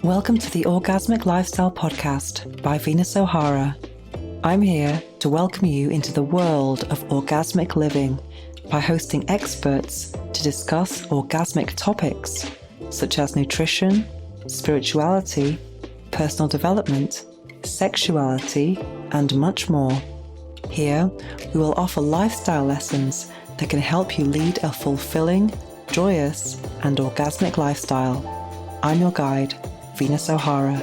Welcome to the Orgasmic Lifestyle Podcast by Venus O'Hara. I'm here to welcome you into the world of orgasmic living by hosting experts to discuss orgasmic topics such as nutrition, spirituality, personal development, sexuality, and much more. Here, we will offer lifestyle lessons that can help you lead a fulfilling, joyous, and orgasmic lifestyle. I'm your guide, Venus O'Hara.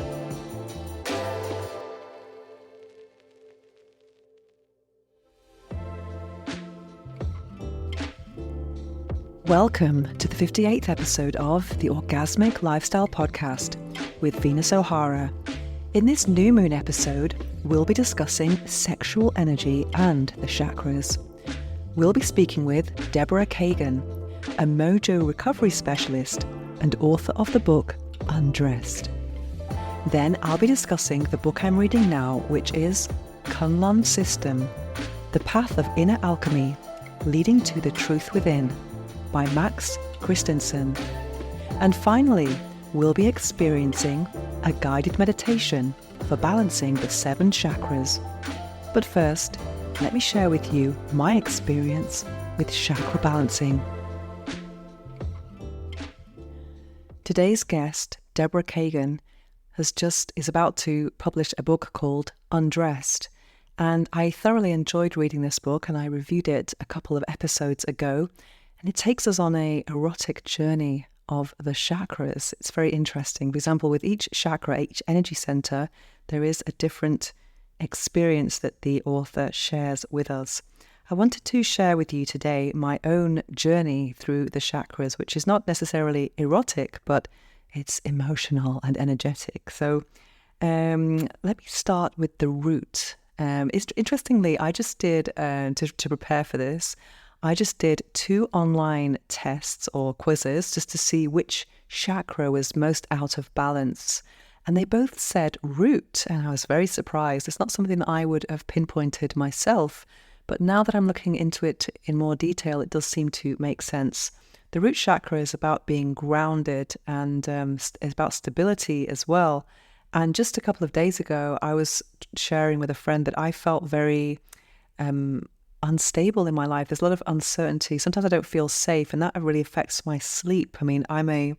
Welcome to the 58th episode of the Orgasmic Lifestyle Podcast with Venus O'Hara. In this new moon episode, we'll be discussing sexual energy and the chakras. We'll be speaking with Deborah Kagan, a Mojo recovery specialist and author of the book Undressed. Then I'll be discussing the book I'm reading now, which is Kunlun System, The Path of Inner Alchemy, Leading to the Truth Within by Max Christensen. And finally, we'll be experiencing a guided meditation for balancing the 7 chakras. But first, let me share with you my experience with chakra balancing. Today's guest, Deborah Kagan, is about to publish a book called Undressed. And I thoroughly enjoyed reading this book, and I reviewed it a couple of episodes ago. And it takes us on an erotic journey of the chakras. It's very interesting. For example, with each chakra, each energy center, there is a different experience that the author shares with us. I wanted to share with you today my own journey through the chakras, which is not necessarily erotic, but it's emotional and energetic. So let me start with the root. Interestingly, I just did, to prepare for this, I just did 2 online tests or quizzes just to see which chakra was most out of balance. And they both said root, and I was very surprised. It's not something that I would have pinpointed myself, but now that I'm looking into it in more detail, it does seem to make sense. The root chakra is about being grounded and is about stability as well. And just a couple of days ago, I was sharing with a friend that I felt very unstable in my life. There's a lot of uncertainty. Sometimes I don't feel safe, and that really affects my sleep. I mean, I'm a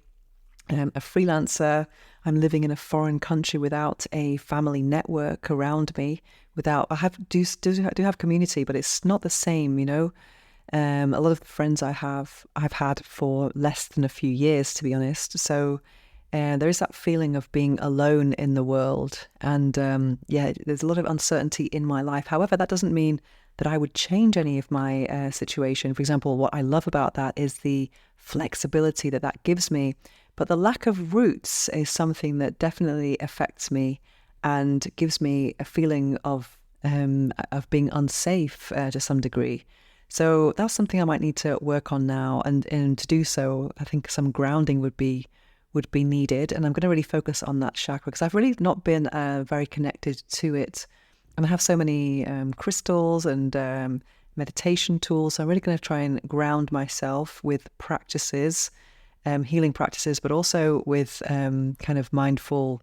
freelancer. I'm living in a foreign country without a family network around me. I do have community, but it's not the same, you know. A lot of the friends I've had for less than a few years, to be honest. So there is that feeling of being alone in the world, and there's a lot of uncertainty in my life. However, that doesn't mean that I would change any of my situation. For example, what I love about that is the flexibility that gives me. But the lack of roots is something that definitely affects me and gives me a feeling of being unsafe to some degree. So that's something I might need to work on now. And to do so, I think some grounding would be needed. And I'm going to really focus on that chakra because I've really not been very connected to it. And I have so many crystals and meditation tools. So I'm really going to try and ground myself with practices, healing practices, but also with kind of mindful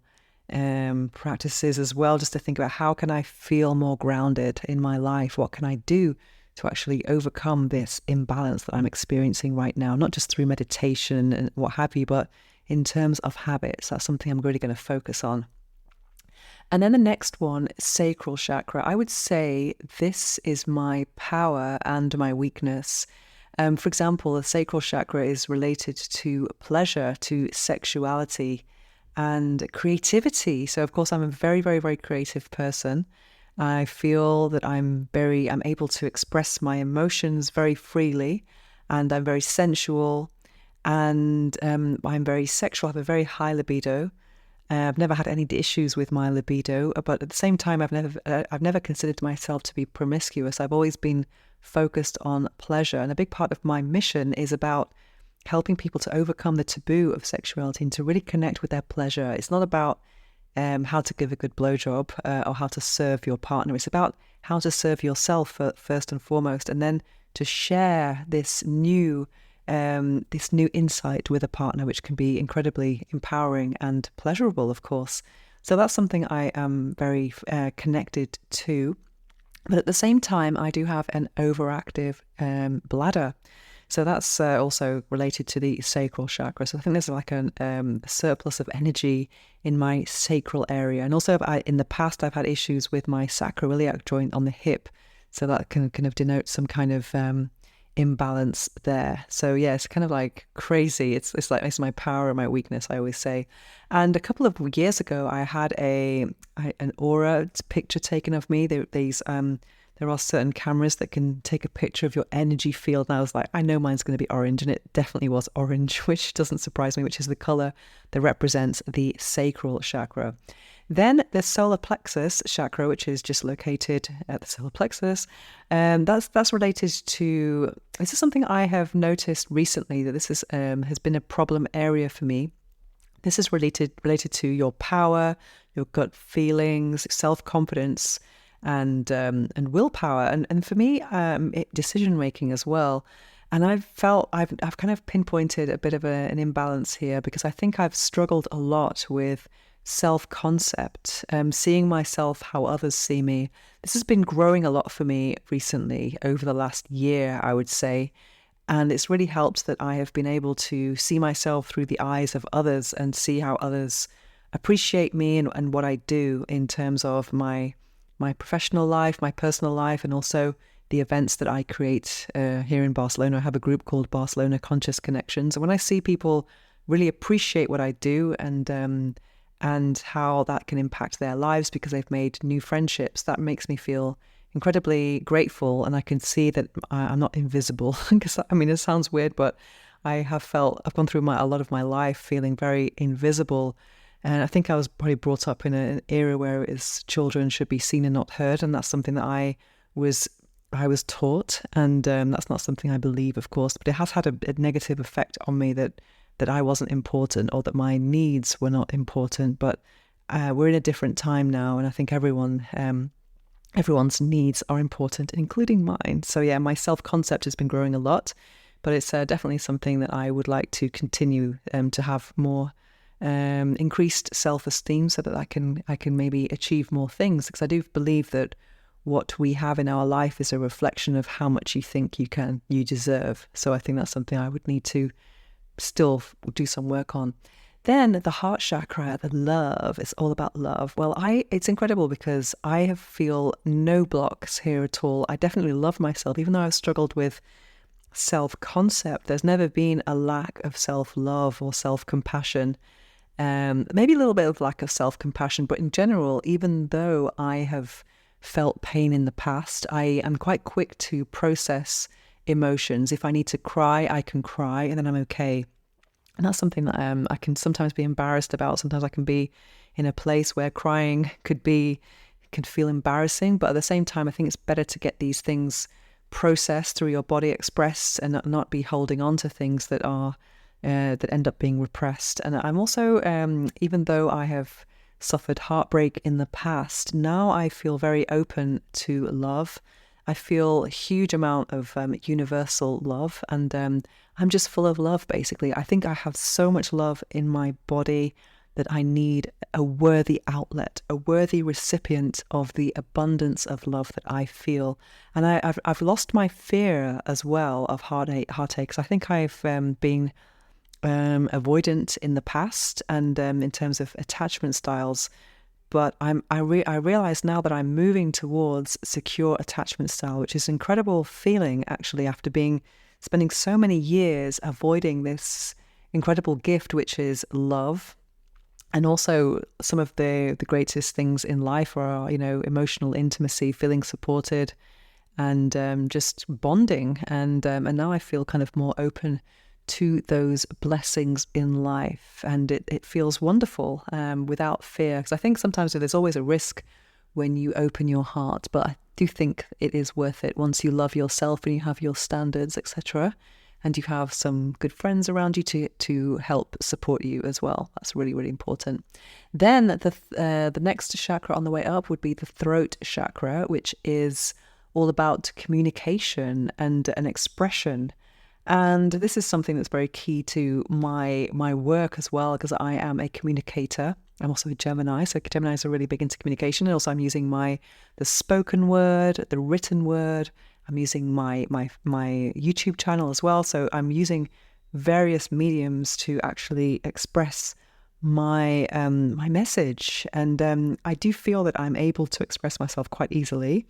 practices as well, just to think about how can I feel more grounded in my life? What can I do to actually overcome this imbalance that I'm experiencing right now? Not just through meditation and what have you, but in terms of habits. That's something I'm really going to focus on. And then the next one, sacral chakra. I would say this is my power and my weakness. For example, the sacral chakra is related to pleasure, to sexuality, and creativity. So, of course, I'm a very, very, very creative person. I feel that I'm able to express my emotions very freely, and I'm very sensual, and I'm very sexual. I have a very high libido. I've never had any issues with my libido, but at the same time, I've never considered myself to be promiscuous. I've always been focused on pleasure, and a big part of my mission is about helping people to overcome the taboo of sexuality and to really connect with their pleasure. It's not about how to give a good blowjob or how to serve your partner. It's about how to serve yourself first and foremost, and then to share this new this new insight with a partner, which can be incredibly empowering and pleasurable, of course. So that's something I am very connected to. But at the same time, I do have an overactive bladder. So that's also related to the sacral chakra. So I think there's like a surplus of energy in my sacral area. And also in the past, I've had issues with my sacroiliac joint on the hip. So that can kind of denote some kind of imbalance there. So yeah, it's kind of like crazy. It's like it's my power and my weakness, I always say. And a couple of years ago, I had an aura picture taken of me. There are certain cameras that can take a picture of your energy field. And I was like, I know mine's going to be orange. And it definitely was orange, which doesn't surprise me, which is the color that represents the sacral chakra. Then the solar plexus chakra, which is just located at the solar plexus, that's related to, this is something I have noticed recently, that this is has been a problem area for me. This is related to your power, your gut feelings, self-confidence, and willpower, and for me, decision making as well. And I've kind of pinpointed a bit of an imbalance here, because I think I've struggled a lot with self-concept, seeing myself how others see me. This has been growing a lot for me recently, over the last year, I would say. And it's really helped that I have been able to see myself through the eyes of others and see how others appreciate me and what I do in terms of my professional life, my personal life, and also the events that I create here in Barcelona. I have a group called Barcelona Conscious Connections. And when I see people really appreciate what I do and how that can impact their lives because they've made new friendships, that makes me feel incredibly grateful. And I can see that I'm not invisible. Because, I mean, it sounds weird, but I've gone through a lot of my life feeling very invisible. And I think I was probably brought up in an era where children should be seen and not heard. And that's something that I was taught. And that's not something I believe, of course, but it has had a negative effect on me that I wasn't important, or that my needs were not important. But we're in a different time now, and I think everyone's needs are important, including mine. So yeah, my self-concept has been growing a lot, but it's definitely something that I would like to continue to have more increased self-esteem, so that I can maybe achieve more things. Because I do believe that what we have in our life is a reflection of how much you think you deserve. So I think that's something I would need to still do some work on. Then the heart chakra, the love, it's all about love. Well, it's incredible because I feel no blocks here at all. I definitely love myself, even though I've struggled with self-concept. There's never been a lack of self-love or self-compassion. Maybe a little bit of lack of self-compassion, but in general, even though I have felt pain in the past, I am quite quick to process emotions. If I need to cry, I can cry, and then I'm okay. And that's something that I can sometimes be embarrassed about. Sometimes I can be in a place where crying can feel embarrassing, but at the same time, I think it's better to get these things processed through your body, expressed, and not be holding on to things that are that end up being repressed. And I'm also, even though I have suffered heartbreak in the past, now I feel very open to love. I feel a huge amount of universal love, and I'm just full of love, basically. I think I have so much love in my body that I need a worthy outlet, a worthy recipient of the abundance of love that I feel. And I've lost my fear as well of heartaches. I think I've been avoidant in the past, and in terms of attachment styles. But I realize now that I'm moving towards secure attachment style, which is an incredible feeling, actually, after spending so many years avoiding this incredible gift, which is love. And also some of the greatest things in life are, emotional intimacy, feeling supported, and just bonding. And now I feel kind of more open to those blessings in life, and it feels wonderful without fear, because I think sometimes there's always a risk when you open your heart, but I do think it is worth it once you love yourself and you have your standards, etc., and you have some good friends around you to help support you as well. That's really, really important. Then the next chakra on the way up would be the throat chakra, which is all about communication and an expression. And this is something that's very key to my work as well, because I am a communicator. I'm also a Gemini, so Geminis are really big into communication. And also I'm using the spoken word, the written word. I'm using my YouTube channel as well. So I'm using various mediums to actually express my message. And I do feel that I'm able to express myself quite easily.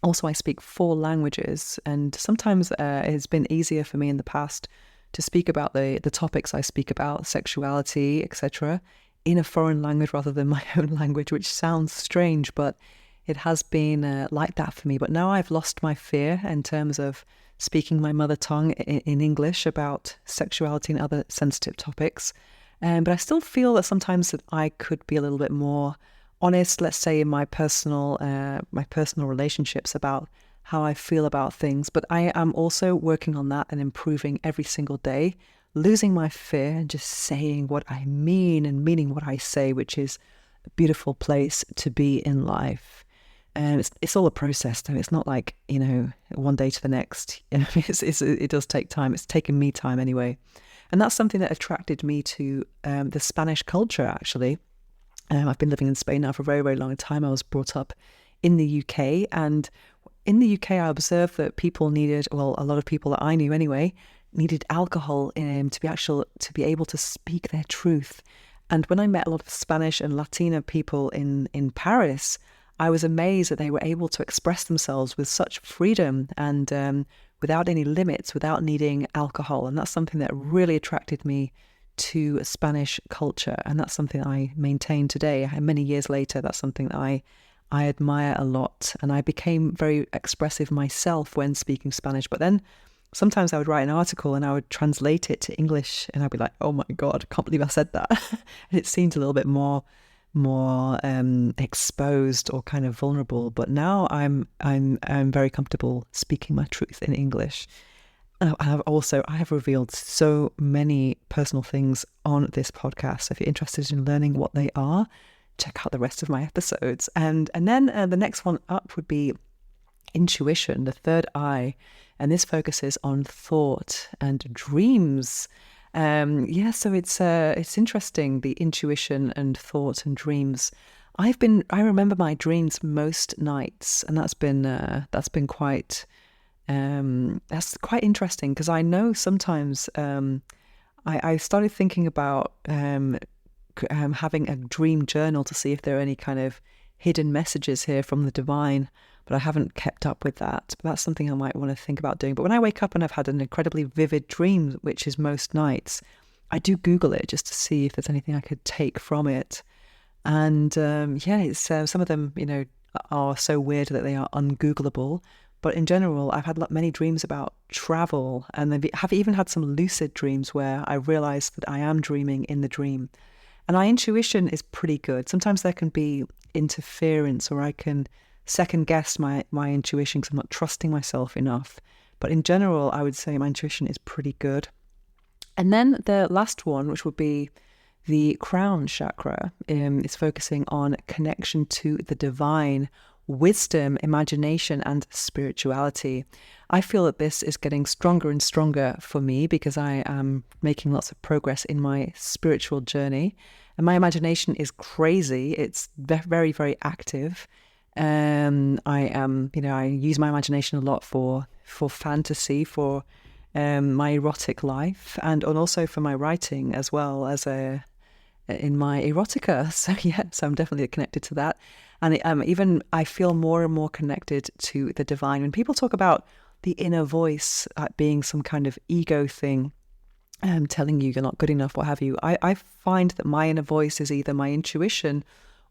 Also, I speak 4 languages, and sometimes it's been easier for me in the past to speak about the topics I speak about, sexuality, etc., in a foreign language rather than my own language, which sounds strange, but it has been like that for me. But now I've lost my fear in terms of speaking my mother tongue in English about sexuality and other sensitive topics. But I still feel that sometimes that I could be a little bit more honest, let's say, in my personal relationships about how I feel about things. But I am also working on that and improving every single day, losing my fear and just saying what I mean and meaning what I say, which is a beautiful place to be in life. And it's all a process, though. It's not like, one day to the next. It does take time. It's taken me time anyway. And that's something that attracted me to the Spanish culture, actually. I've been living in Spain now for a very, very long time. I was brought up in the UK, and in the UK I observed that people needed, a lot of people that I knew anyway, needed alcohol to be able to speak their truth. And when I met a lot of Spanish and Latina people in Paris, I was amazed that they were able to express themselves with such freedom and without any limits, without needing alcohol. And that's something that really attracted me to Spanish culture, and that's something I maintain today. Many years later, that's something that I admire a lot, and I became very expressive myself when speaking Spanish. But then sometimes I would write an article and I would translate it to English, and I'd be like, "Oh my God, I can't believe I said that!" And it seemed a little bit more exposed or kind of vulnerable. But now I'm very comfortable speaking my truth in English. I have revealed so many personal things on this podcast. So if you're interested in learning what they are, check out the rest of my episodes. And then the next one up would be intuition, the third eye. And this focuses on thought and dreams. So it's interesting, the intuition and thought and dreams. I remember my dreams most nights, and that's been quite... that's quite interesting, because I know sometimes I started thinking about having a dream journal to see if there are any kind of hidden messages here from the divine, but I haven't kept up with that. But that's something I might want to think about doing. But when I wake up and I've had an incredibly vivid dream, which is most nights, I do Google it just to see if there's anything I could take from it. And it's some of them, are so weird that they are ungoogleable. But in general, I've had many dreams about travel, and I have even had some lucid dreams where I realize that I am dreaming in the dream. And my intuition is pretty good. Sometimes there can be interference, or I can second guess my intuition because I'm not trusting myself enough. But in general, I would say my intuition is pretty good. And then the last one, which would be the crown chakra, is focusing on connection to the divine, wisdom, imagination, and spirituality. I feel that this is getting stronger and stronger for me because I am making lots of progress in my spiritual journey, and my imagination is crazy. It's very, very active. I use my imagination a lot for fantasy, for my erotic life, and also for my writing as well as in my erotica. So I'm definitely connected to that. And even I feel more and more connected to the divine. When people talk about the inner voice being some kind of ego thing, telling you you're not good enough, what have you, I find that my inner voice is either my intuition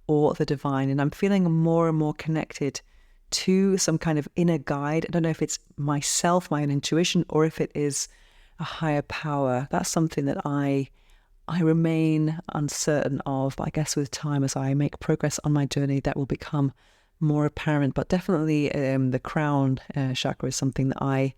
or the divine. And I'm feeling more and more connected to some kind of inner guide. I don't know if it's myself, my own intuition, or if it is a higher power. That's something that I remain uncertain of. But I guess with time, as I make progress on my journey, that will become more apparent. But definitely the crown chakra is something that I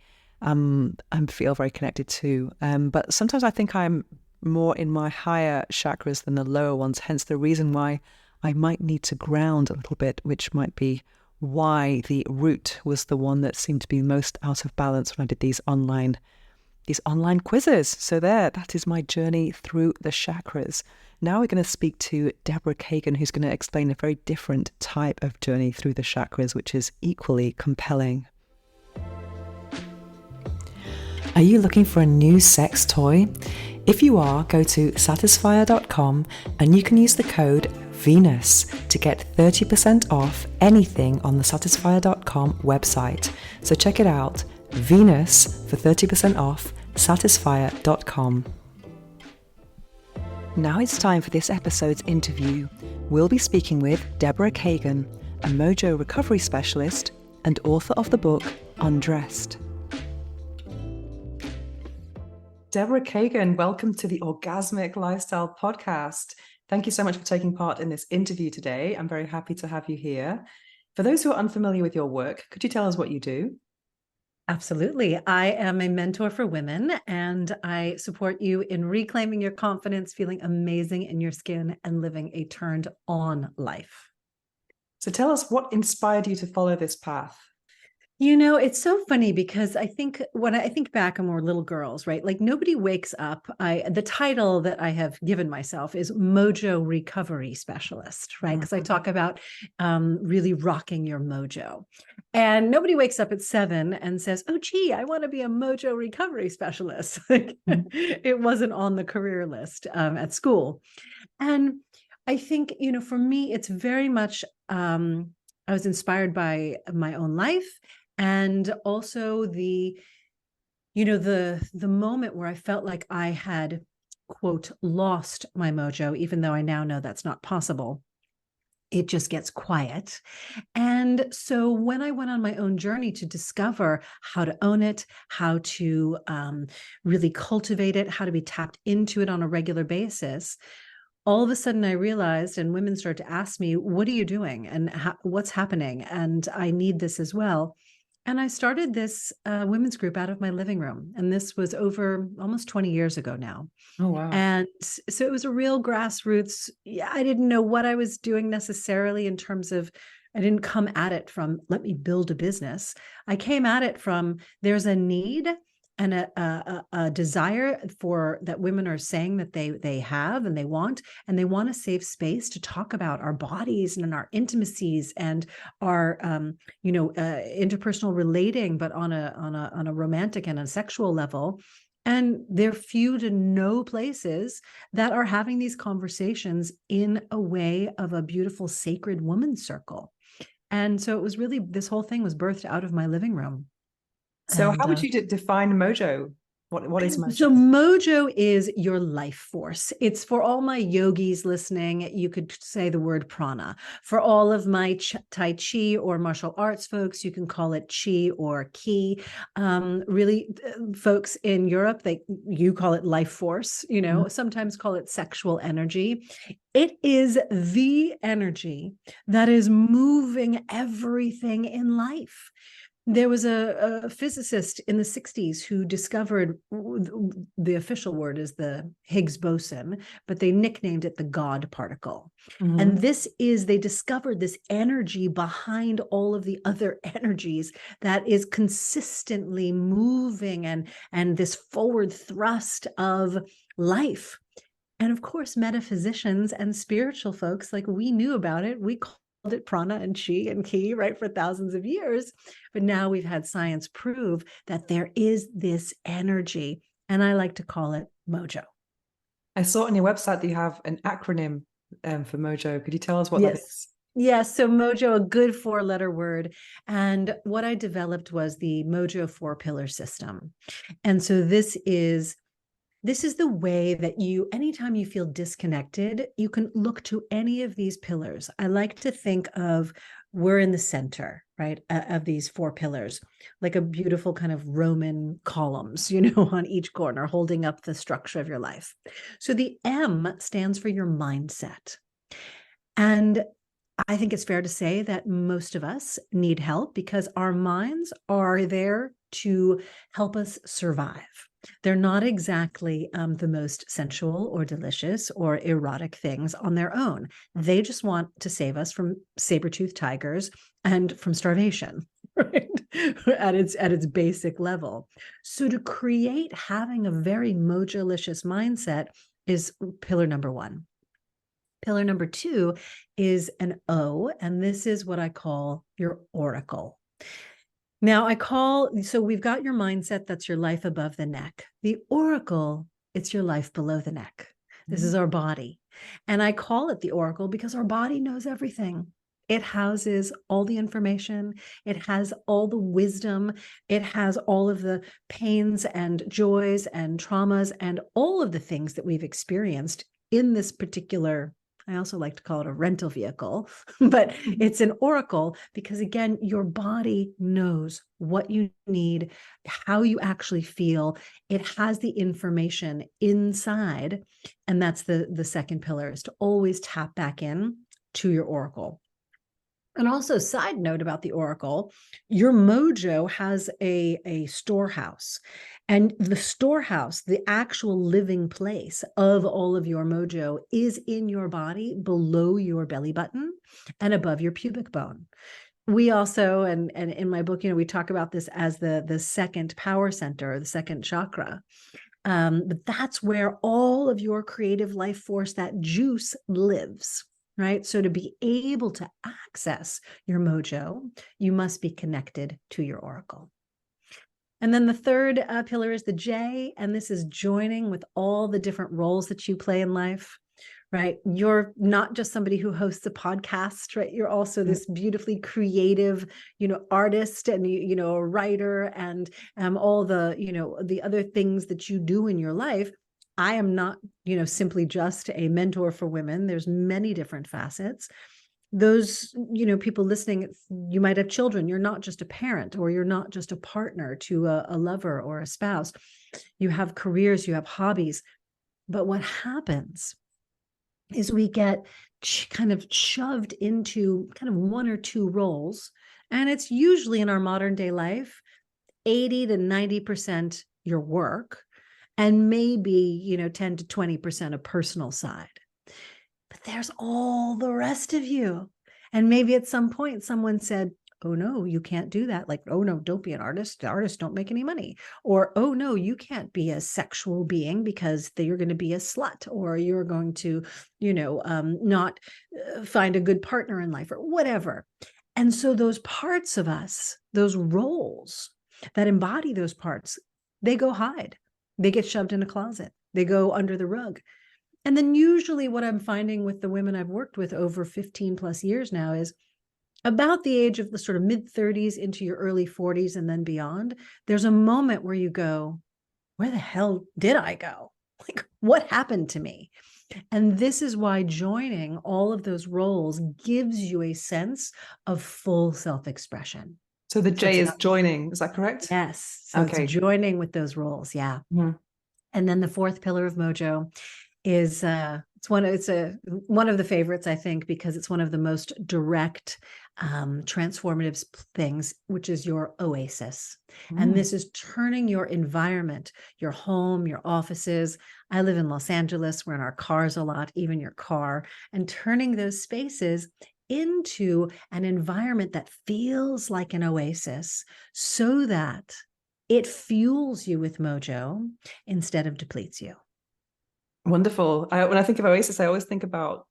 feel very connected to. But sometimes I think I'm more in my higher chakras than the lower ones, hence the reason why I might need to ground a little bit, which might be why the root was the one that seemed to be most out of balance when I did these online these online quizzes. So that is my journey through the chakras. Now we're going to speak to Deborah Kagan, who's going to explain a very different type of journey through the chakras, which is equally compelling. Are you looking for a new sex toy? If you are, go to satisfier.com and you can use the code Venus to get 30% off anything on the satisfier.com website. So check it out, Venus for 30% off, satisfier.com. Now it's time for this episode's interview. We'll be speaking with Deborah Kagan, a Mojo recovery specialist and author of the book Undressed. Deborah Kagan, welcome to the Orgasmic Lifestyle Podcast. Thank you so much for taking part in this interview today. I'm very happy to have you here. For those who are unfamiliar with your work, could you tell us what you do? Absolutely. I am a mentor for women, and I support you in reclaiming your confidence, feeling amazing in your skin, and living a turned on life. So tell us what inspired you to follow this path. You know, it's so funny because I think when I think back when we're little girls, right? Like nobody wakes up. The title that I have given myself is Mojo Recovery Specialist, right? Because I talk about really rocking your mojo. And nobody wakes up at 7 and says, oh, gee, I want to be a Mojo Recovery Specialist. It wasn't on the career list at school. And I think, you know, for me, it's very much, I was inspired by my own life. And also the moment where I felt like I had, quote, lost my mojo, even though I now know that's not possible. It just gets quiet. And so when I went on my own journey to discover how to own it, how to really cultivate it, how to be tapped into it on a regular basis, all of a sudden I realized, and women started to ask me, what are you doing? And what's happening? And I need this as well. And I started this women's group out of my living room. And this was over almost 20 years ago now. Oh, wow. And so it was a real grassroots. Yeah, I didn't know what I was doing necessarily in terms of, I didn't come at it from, let me build a business. I came at it from, there's a need and a desire for that women are saying that they have and they want a safe space to talk about our bodies and our intimacies and our interpersonal relating, but on a romantic and a sexual level. And there are few to no places that are having these conversations in a way of a beautiful sacred woman's circle. And so it was really, this whole thing was birthed out of my living room. So how would you define Mojo? What is Mojo? So Mojo is your life force. It's for all my yogis listening. You could say the word prana. For all of my Tai Chi or martial arts folks, you can call it Chi or Ki. Really, folks in Europe, you call it life force, sometimes call it sexual energy. It is the energy that is moving everything in life. There was a physicist in the 60s who discovered, the official word is the Higgs boson, but they nicknamed it the God particle. Mm-hmm. And they discovered this energy behind all of the other energies that is consistently moving and this forward thrust of life. And of course, metaphysicians and spiritual folks, like we knew about it. We called it prana and chi and ki, right, for thousands of years. But now we've had science prove that there is this energy, and I like to call it Mojo. I saw on your website that you have an acronym for Mojo. Could you tell us what that is? Yes, so Mojo, a good 4-letter word. And what I developed was the Mojo 4-pillar system. And so this is the way that anytime you feel disconnected, you can look to any of these pillars. I like to think of, we're in the center, right, of these 4 pillars, like a beautiful kind of Roman columns, on each corner, holding up the structure of your life. So the M stands for your mindset. And I think it's fair to say that most of us need help because our minds are there to help us survive. They're not exactly the most sensual or delicious or erotic things on their own. They just want to save us from saber-toothed tigers and from starvation. right? At its basic level. So to create having a very mojo-licious mindset is pillar number one. Pillar number two is an O, and this is what I call your oracle. Now so we've got your mindset, that's your life above the neck. The oracle, it's your life below the neck. This is our body. And I call it the oracle because our body knows everything. It houses all the information. It has all the wisdom. It has all of the pains and joys and traumas and all of the things that we've experienced in this particular, I also like to call it a rental vehicle, but it's an oracle because, again, your body knows what you need, how you actually feel. It has the information inside. And that's the second pillar, is to always tap back in to your oracle. And also, side note about the oracle, your mojo has a storehouse. And the storehouse, the actual living place of all of your mojo, is in your body below your belly button and above your pubic bone. We also, and in my book, we talk about this as the second power center, the second chakra. But that's where all of your creative life force, that juice, lives. Right. So to be able to access your mojo, you must be connected to your oracle. And then the third pillar is the J, and this is joining with all the different roles that you play in life. Right. You're not just somebody who hosts a podcast, right? You're also this beautifully creative, artist, and, a writer, and all the, the other things that you do in your life. I am not, simply just a mentor for women. There's many different facets. Those, people listening, you might have children. You're not just a parent, or you're not just a partner to a lover or a spouse. You have careers, you have hobbies. But what happens is we get kind of shoved into kind of one or two roles. And it's usually, in our modern day life, 80 to 90% your work, and maybe, 10 to 20% a personal side. But there's all the rest of you. And maybe at some point someone said, oh no, you can't do that. Like, oh no, don't be an artist. The artists don't make any money. Or, oh no, you can't be a sexual being because you're going to be a slut, or you're going to, not find a good partner in life, or whatever. And so those parts of us, those roles that embody those parts, they go hide. They get shoved in a closet. They go under the rug. And then usually what I'm finding with the women I've worked with over 15 plus years now is about the age of the sort of mid 30s into your early 40s and then beyond, there's a moment where you go, where the hell did I go? Like, what happened to me? And this is why joining all of those roles gives you a sense of full self-expression. So the J is joining, is that correct? Yes. So it's joining with those roles. Yeah. Mm-hmm. And then the fourth pillar of Mojo is it's one of the favorites, I think, because it's one of the most direct transformative things, which is your oasis. And this is turning your environment, your home, your offices. I live in Los Angeles. We're in our cars a lot, even your car, and turning those spaces into an environment that feels like an oasis, so that it fuels you with mojo instead of depletes you. Wonderful. When I think of oasis, I always think about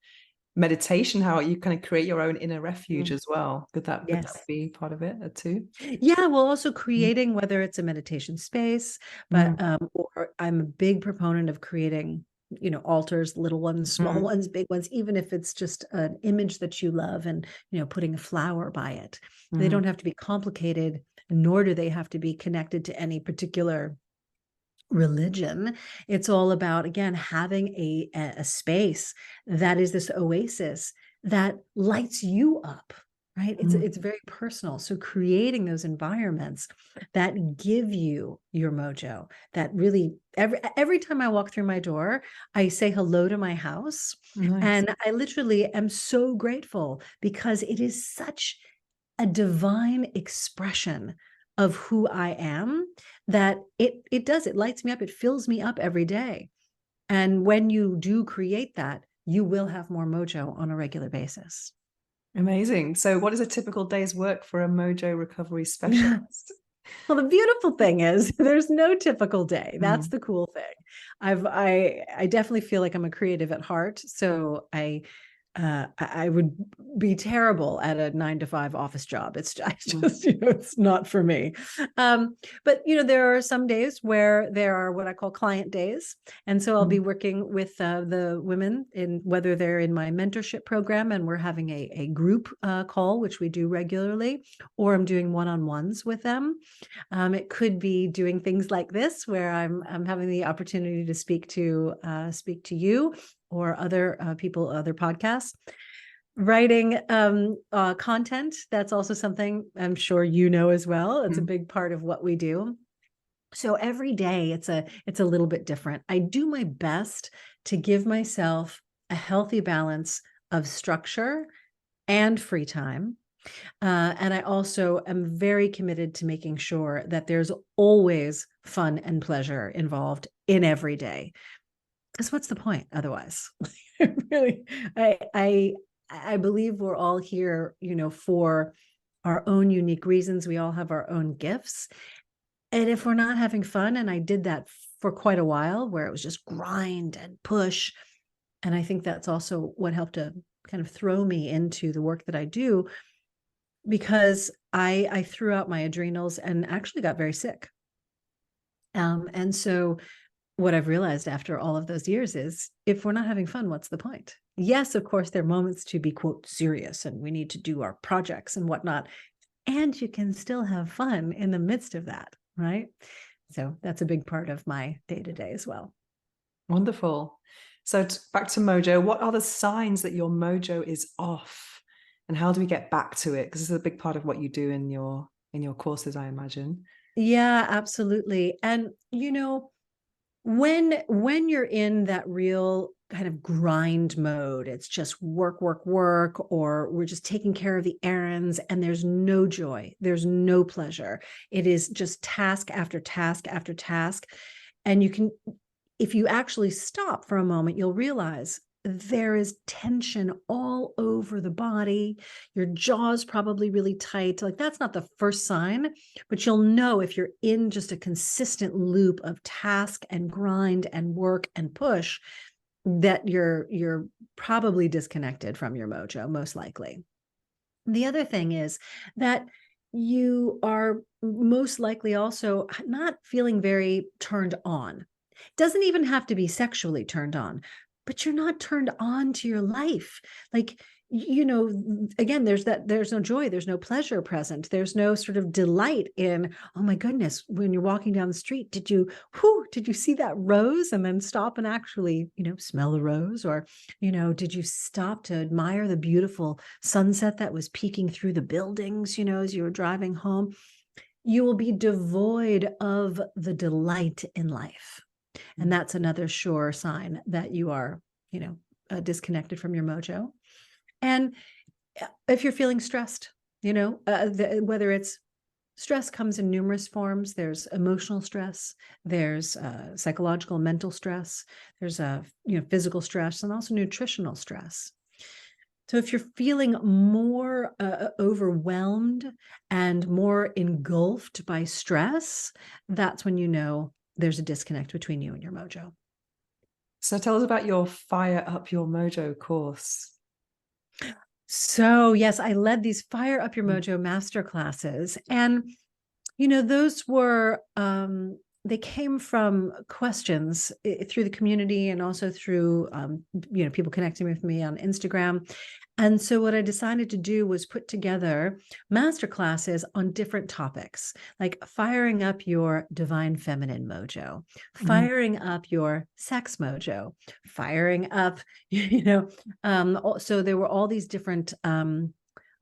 meditation, how you kind of create your own inner refuge as well. Could that be part of it too? Yeah, well, also creating, whether it's a meditation space, but or I'm a big proponent of creating, altars, little ones, small ones, big ones, even if it's just an image that you love, and, putting a flower by it. They don't have to be complicated, nor do they have to be connected to any particular religion. It's all about, again, having a space that is this oasis that lights you up, right? It's very personal. So creating those environments that give you your mojo, that really, every time I walk through my door, I say hello to my house. Nice. And I literally am so grateful, because it is such a divine expression of who I am, that it lights me up. It fills me up every day. And when you do create that, you will have more mojo on a regular basis. Amazing. So what is a typical day's work for a Mojo recovery specialist? Well, the beautiful thing is there's no typical day. That's Mm. the cool thing. I definitely feel like I'm a creative at heart. So I would be terrible at a 9 to 5 office job. I just, it's not for me. But there are some days where there are what I call client days, and so I'll be working with the women in whether they're in my mentorship program, and we're having a group call, which we do regularly, or I'm doing one-on-ones with them. It could be doing things like this, where I'm having the opportunity to speak to you or other people, other podcasts. Writing content, that's also something I'm sure you know as well. It's a big part of what we do. So every day it's a little bit different. I do my best to give myself a healthy balance of structure and free time. And I also am very committed to making sure that there's always fun and pleasure involved in every day. Because what's the point otherwise? Really, I believe we're all here, for our own unique reasons. We all have our own gifts. And if we're not having fun, and I did that for quite a while, where it was just grind and push. And I think that's also what helped to kind of throw me into the work that I do, because I threw out my adrenals and actually got very sick. And so what I've realized after all of those years is, if we're not having fun, what's the point? Yes, of course, there are moments to be, quote, serious, and we need to do our projects and whatnot. And you can still have fun in the midst of that, right? So that's a big part of my day-to-day as well. Wonderful. So back to Mojo. What are the signs that your Mojo is off? And how do we get back to it? Because this is a big part of what you do in your courses, I imagine. Yeah, absolutely. And when you're in that real kind of grind mode, it's just work, work, work, or we're just taking care of the errands, and there's no joy, there's no pleasure. It is just task after task after task. And if you actually stop for a moment, you'll realize there is tension all over the body. Your jaw's probably really tight. Like, that's not the first sign, but you'll know if you're in just a consistent loop of task and grind and work and push, that you're probably disconnected from your mojo, most likely. The other thing is that you are most likely also not feeling very turned on. Doesn't even have to be sexually turned on, but you're not turned on to your life. Like, again, there's no joy, there's no pleasure present. There's no sort of delight in, oh my goodness, when you're walking down the street, did you see that rose? And then stop and actually, smell the rose? Or, did you stop to admire the beautiful sunset that was peeking through the buildings, as you were driving home? You will be devoid of the delight in life. And that's another sure sign that you are, disconnected from your mojo. And if you're feeling stressed, whether it's stress comes in numerous forms. There's emotional stress, there's psychological, mental stress, there's physical stress, and also nutritional stress. So if you're feeling more overwhelmed and more engulfed by stress, that's when there's a disconnect between you and your mojo. So tell us about your Fire Up Your Mojo course. So yes, I led these Fire Up Your Mojo masterclasses, and those were they came from questions through the community, and also through people connecting with me on Instagram. And so what I decided to do was put together masterclasses on different topics, like firing up your divine feminine mojo, firing up your sex mojo, firing up, so there were all these different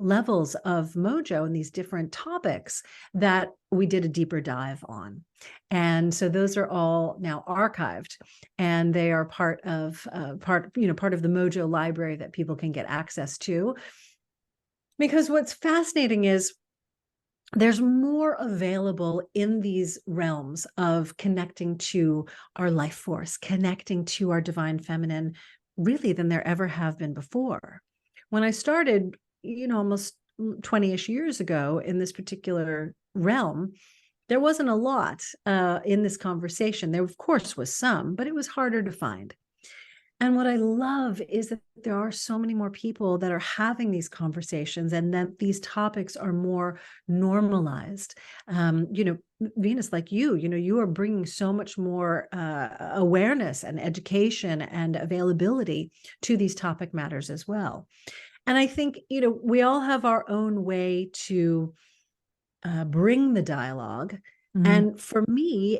levels of mojo and these different topics that we did a deeper dive on. And so those are all now archived, and they are part of the Mojo library that people can get access to. Because what's fascinating is there's more available in these realms of connecting to our life force, connecting to our divine feminine, really, than there ever have been before. When I started almost 20-ish years ago in this particular realm, there wasn't a lot in this conversation. There, of course, was some, but it was harder to find. And what I love is that there are so many more people that are having these conversations, and that these topics are more normalized. Venus, like you are bringing so much more awareness and education and availability to these topic matters as well. And I think, we all have our own way to bring the dialogue. And for me,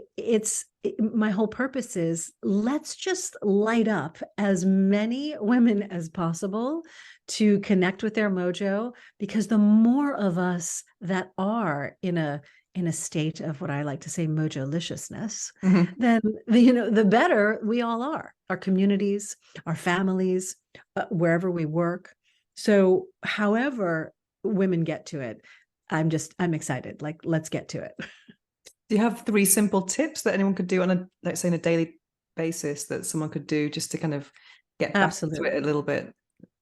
my whole purpose is, let's just light up as many women as possible to connect with their mojo, because the more of us that are in a state of what I like to say mojo-liciousness, then the better we all are, our communities, our families, wherever we work. So however women get to it, I'm excited. Like, let's get to it. Do you have 3 simple tips that anyone could do on let's say, in a daily basis, that someone could do just to kind of get back into it a little bit?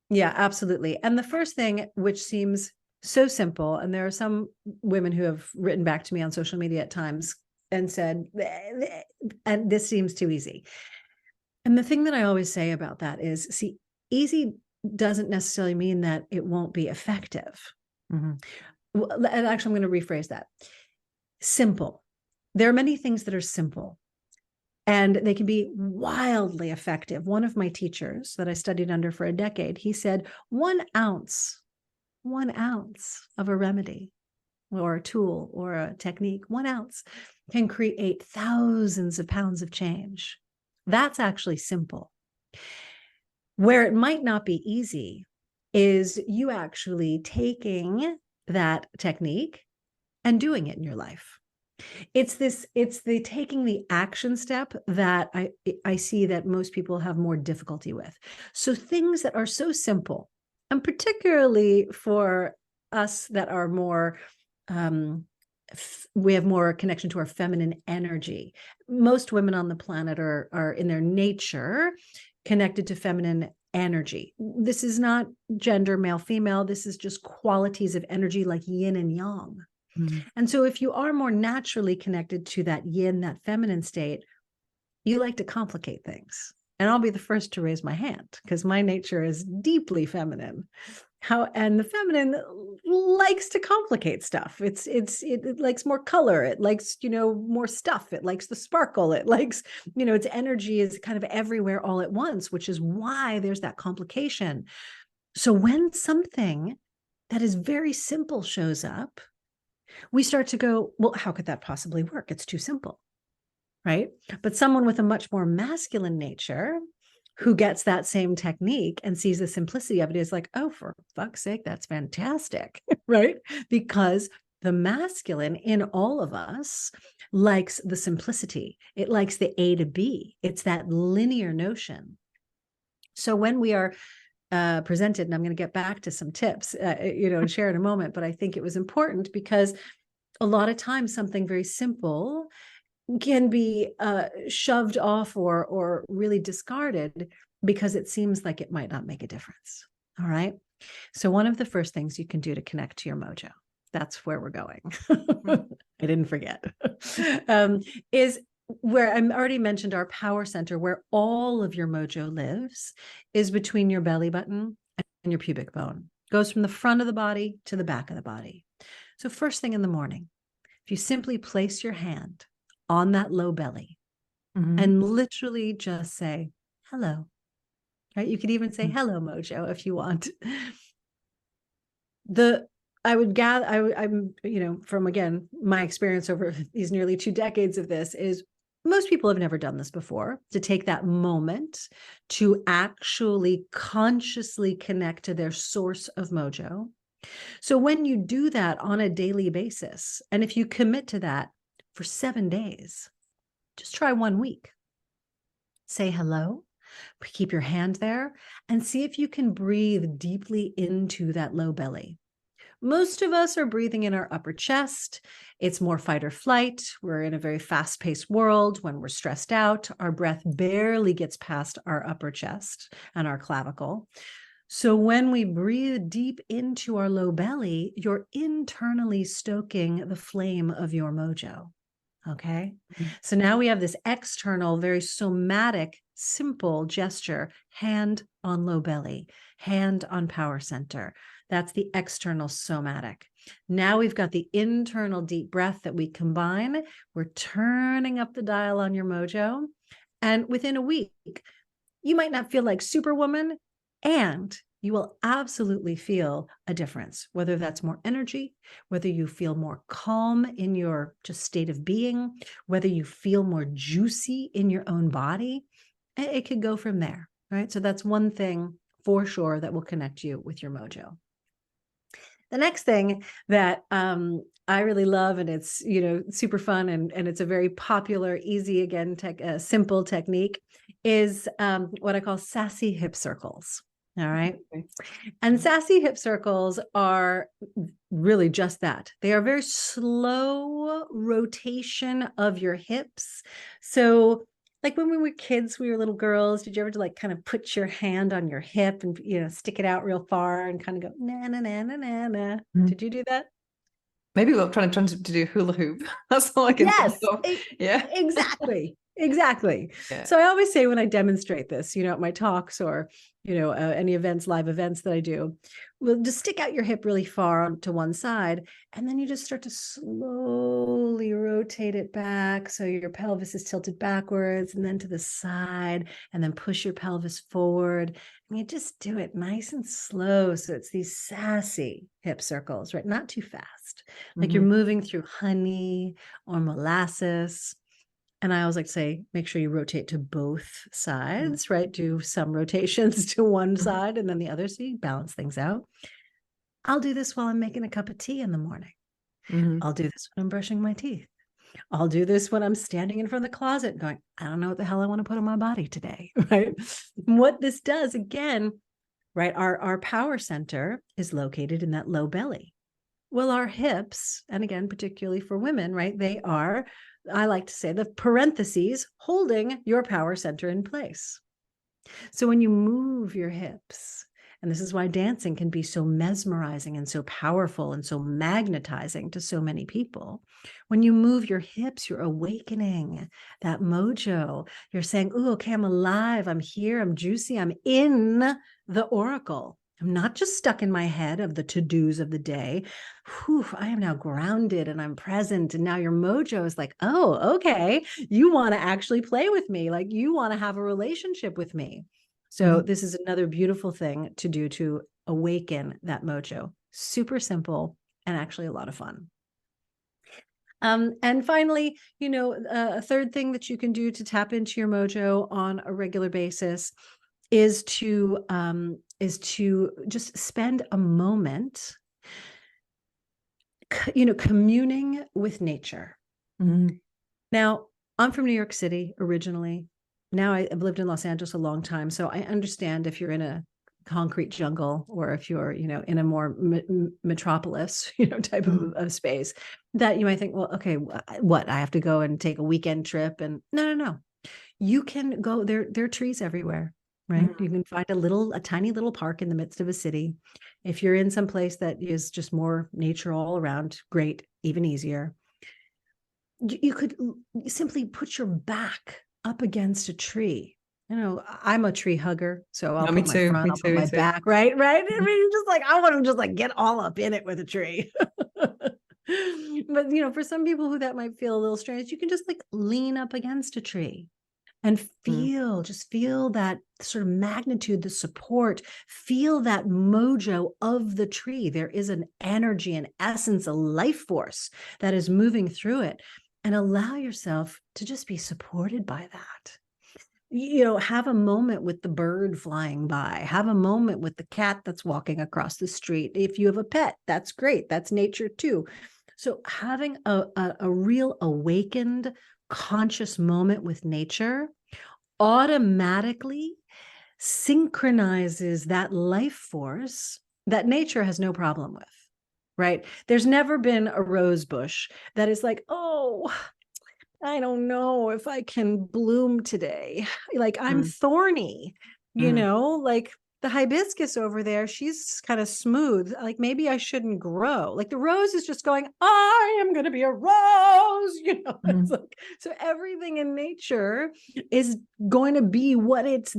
Yeah, absolutely. And the first thing, which seems so simple, and there are some women who have written back to me on social media at times and said, and this seems too easy. And the thing that I always say about that is, see, easy doesn't necessarily mean that it won't be effective. And actually, I'm going to rephrase that. Simple. There are many things that are simple, and they can be wildly effective. One of my teachers that I studied under for a decade, he said 1 ounce of a remedy or a tool or a technique, 1 ounce can create thousands of pounds of change. That's actually simple. Where it might not be easy is you actually taking that technique and doing it in your life. It's the taking the action step that I see that most people have more difficulty with. So things that are so simple, and particularly for us that are more, we have more connection to our feminine energy. Most women on the planet are in their nature connected to feminine energy. This is not gender, male, female. This is just qualities of energy like yin and yang. And so if you are more naturally connected to that yin, that feminine state, you like to complicate things. And I'll be the first to raise my hand, because my nature is deeply feminine. And the feminine likes to complicate stuff. It likes more color. It likes, more stuff. It likes the sparkle. It likes, its energy is kind of everywhere all at once, which is why there's that complication. So when something that is very simple shows up, we start to go, well, how could that possibly work? It's too simple, right? But someone with a much more masculine nature who gets that same technique and sees the simplicity of it is like, oh, for fuck's sake, that's fantastic, right? Because the masculine in all of us likes the simplicity. It likes the A to B. It's that linear notion. So when we are presented, and I'm going to get back to some tips, and share in a moment, but I think it was important because a lot of times something very simple can be shoved off or really discarded because it seems like it might not make a difference. All right. So one of the first things you can do to connect to your mojo, that's where we're going. I didn't forget, is where I already mentioned our power center, where all of your mojo lives, is between your belly button and your pubic bone. It goes from the front of the body to the back of the body. So first thing in the morning, if you simply place your hand on that low belly and literally just say, hello, right? You could even say, hello, mojo, if you want. I'm, from, again, my experience over these nearly 2 decades of this is most people have never done this before, to take that moment to actually consciously connect to their source of mojo. So when you do that on a daily basis, and if you commit to that for 7 days, just try 1 week. Say hello, keep your hand there, and see if you can breathe deeply into that low belly. Most of us are breathing in our upper chest. It's more fight or flight. We're in a very fast-paced world. When we're stressed out, our breath barely gets past our upper chest and our clavicle. So when we breathe deep into our low belly, you're internally stoking the flame of your mojo. Okay. So now we have this external, very somatic, simple gesture, hand on low belly, hand on power center. That's the external somatic. Now we've got the internal deep breath that we combine. We're turning up the dial on your mojo. And within a week, you might not feel like Superwoman, and you will absolutely feel a difference, whether that's more energy, whether you feel more calm in your just state of being, whether you feel more juicy in your own body. It could go from there, right? So that's one thing for sure that will connect you with your mojo. The next thing that I really love, and it's, you know, super fun, and it's a very popular, easy, again, simple technique, is what I call sassy hip circles. All right. Okay. And sassy hip circles are really just that. They are very slow rotation of your hips. So like when we were kids, we were little girls, did you ever like kind of put your hand on your hip and, you know, stick it out real far and kind of go, na, na, na, na, na, na. Did you do that? Maybe we're trying to do hula hoop. That's all I can think Yes, of. Yeah. exactly. Exactly. Yeah. So I always say when I demonstrate this, you know, at my talks or, you know, any events, live events that I do, we'll just stick out your hip really far to one side. And then you just start to slowly rotate it back. So your pelvis is tilted backwards and then to the side, and then push your pelvis forward. And you just do it nice and slow. So it's these sassy hip circles, right? Not too fast. Like you're moving through honey or molasses. And I always like to say, make sure you rotate to both sides, right? Do some rotations to one side and then the other, so you balance things out. I'll do this while I'm making a cup of tea in the morning. I'll do this when I'm brushing my teeth. I'll do this when I'm standing in front of the closet going, I don't know what the hell I want to put on my body today, right? What this does, again, right? Our power center is located in that low belly. Well, our hips, and again, particularly for women, right? They are, I like to say, the parentheses holding your power center in place. So when you move your hips, and this is why dancing can be so mesmerizing and so powerful and so magnetizing to so many people. When you move your hips, you're awakening that mojo. You're saying, oh, okay, I'm alive. I'm here. I'm juicy. I'm in the oracle. I'm not just stuck in my head of the to-dos of the day. Whew, I am now grounded and I'm present. And now your mojo is like, oh, okay, you want to actually play with me. Like you want to have a relationship with me. So this is another beautiful thing to do to awaken that mojo. Super simple and actually a lot of fun. And finally, you know, a third thing that you can do to tap into your mojo on a regular basis is to just spend a moment, you know, communing with nature. Now, I'm from New York City originally. Now I've lived in Los Angeles a long time, so I understand if you're in a concrete jungle or if you're, you know, in a more metropolis, you know, type of space, that you might think, well, okay, what, I have to go and take a weekend trip? And no. You can go there. There are trees everywhere, right? You can find a tiny little park in the midst of a city. If you're in some place that is just more nature all around, great, even easier. You could simply put your back up against a tree. You know, I'm a tree hugger, so I'll put my front, I'll put my back, right? I mean, just like, I want to just like get all up in it with a tree. But, you know, for some people who that might feel a little strange, you can just like lean up against a tree and just feel that sort of magnitude, the support, feel that mojo of the tree. There is an energy, an essence, a life force that is moving through it. And allow yourself to just be supported by that. You know, have a moment with the bird flying by, have a moment with the cat that's walking across the street. If you have a pet, that's great. That's nature too. So having a real awakened, conscious moment with nature automatically synchronizes that life force that nature has no problem with. Right? There's never been a rose bush that is like, oh, I don't know if I can bloom today. Like I'm thorny, you know, like the hibiscus over there, she's kind of smooth. Like maybe I shouldn't grow. Like the rose is just going, I am going to be a rose. It's like, so everything in nature is going to be what it's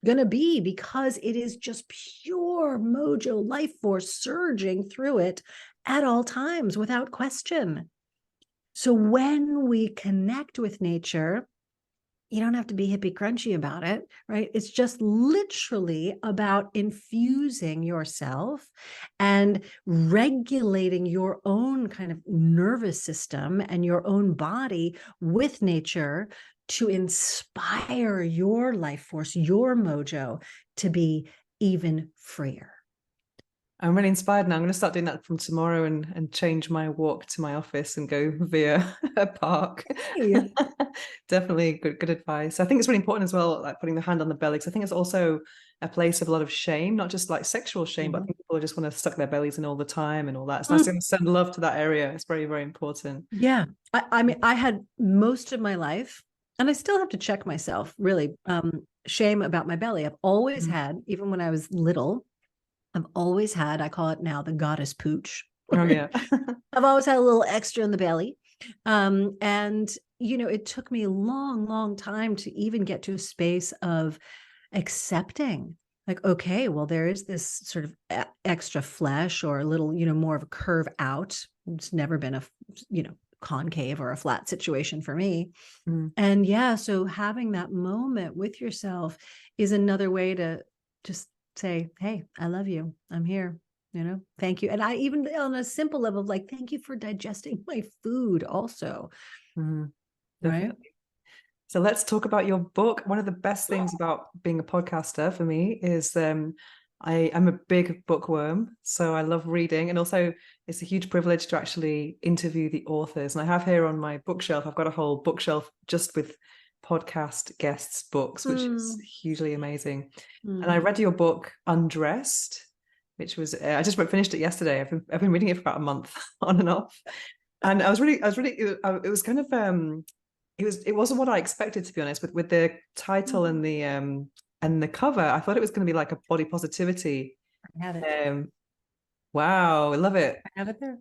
going to be because it is just pure mojo life force surging through it at all times without question. So when we connect with nature, you don't have to be hippie crunchy about it, right? It's just literally about infusing yourself and regulating your own kind of nervous system and your own body with nature to inspire your life force, your mojo to be even freer. I'm really inspired now. I'm going to start doing that from tomorrow and change my walk to my office and go via a park. Hey. Definitely good advice. I think it's really important as well, like putting the hand on the belly, because I think it's also a place of a lot of shame, not just like sexual shame, but I think people just want to stuck their bellies in all the time and all that. It's nice to send love to that area. It's very, very important. Yeah. I mean, I had most of my life, and I still have to check myself, really, shame about my belly. I've always had, even when I was little, I've always had, I call it now the goddess pooch. Oh, yeah. I've always had a little extra in the belly. And, it took me a long, long time to even get to a space of accepting, like, okay, well, there is this sort of extra flesh or a little, more of a curve out. It's never been a, concave or a flat situation for me. And yeah, so having that moment with yourself is another way to just say, hey, I love you. I'm here. Thank you. And I even on a simple level of like, thank you for digesting my food also. Right. So let's talk about your book. One of the best things about being a podcaster for me is I'm a big bookworm. So I love reading. And also it's a huge privilege to actually interview the authors. And I have here on my bookshelf, I've got a whole bookshelf just with podcast guests' books, which is hugely amazing. And I read your book, Undressed, which was I just finished it yesterday. I've been reading it for about a month on and off, and it was kind of it wasn't what I expected, to be honest. With the title and the cover, I thought it was going to be like a body positivity. I have it. Wow, I love it. I have it there.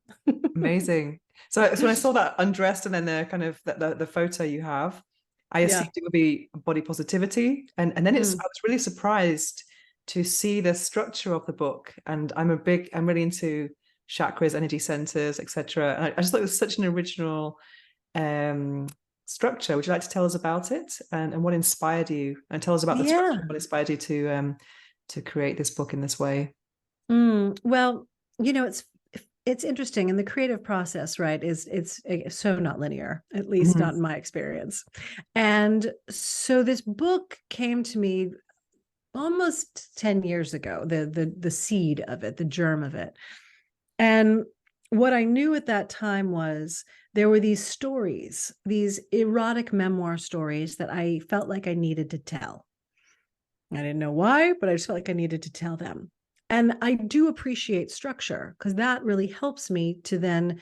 Amazing. So when I saw that Undressed and then the kind of the photo you have, I assumed it would be body positivity, and then I was really surprised to see the structure of the book. And I'm really into chakras, energy centers, etc. And I just thought it was such an original structure. Would you like to tell us about it and what inspired you? And tell us about the structure, what inspired you to create this book in this way? Well, it's interesting, and the creative process, right, it's so not linear, at least not in my experience. And so this book came to me almost 10 years ago, the seed of it, the germ of it. And what I knew at that time was there were these stories, these erotic memoir stories that I felt like I needed to tell. I didn't know why, but I just felt like I needed to tell them. And I do appreciate structure because that really helps me to then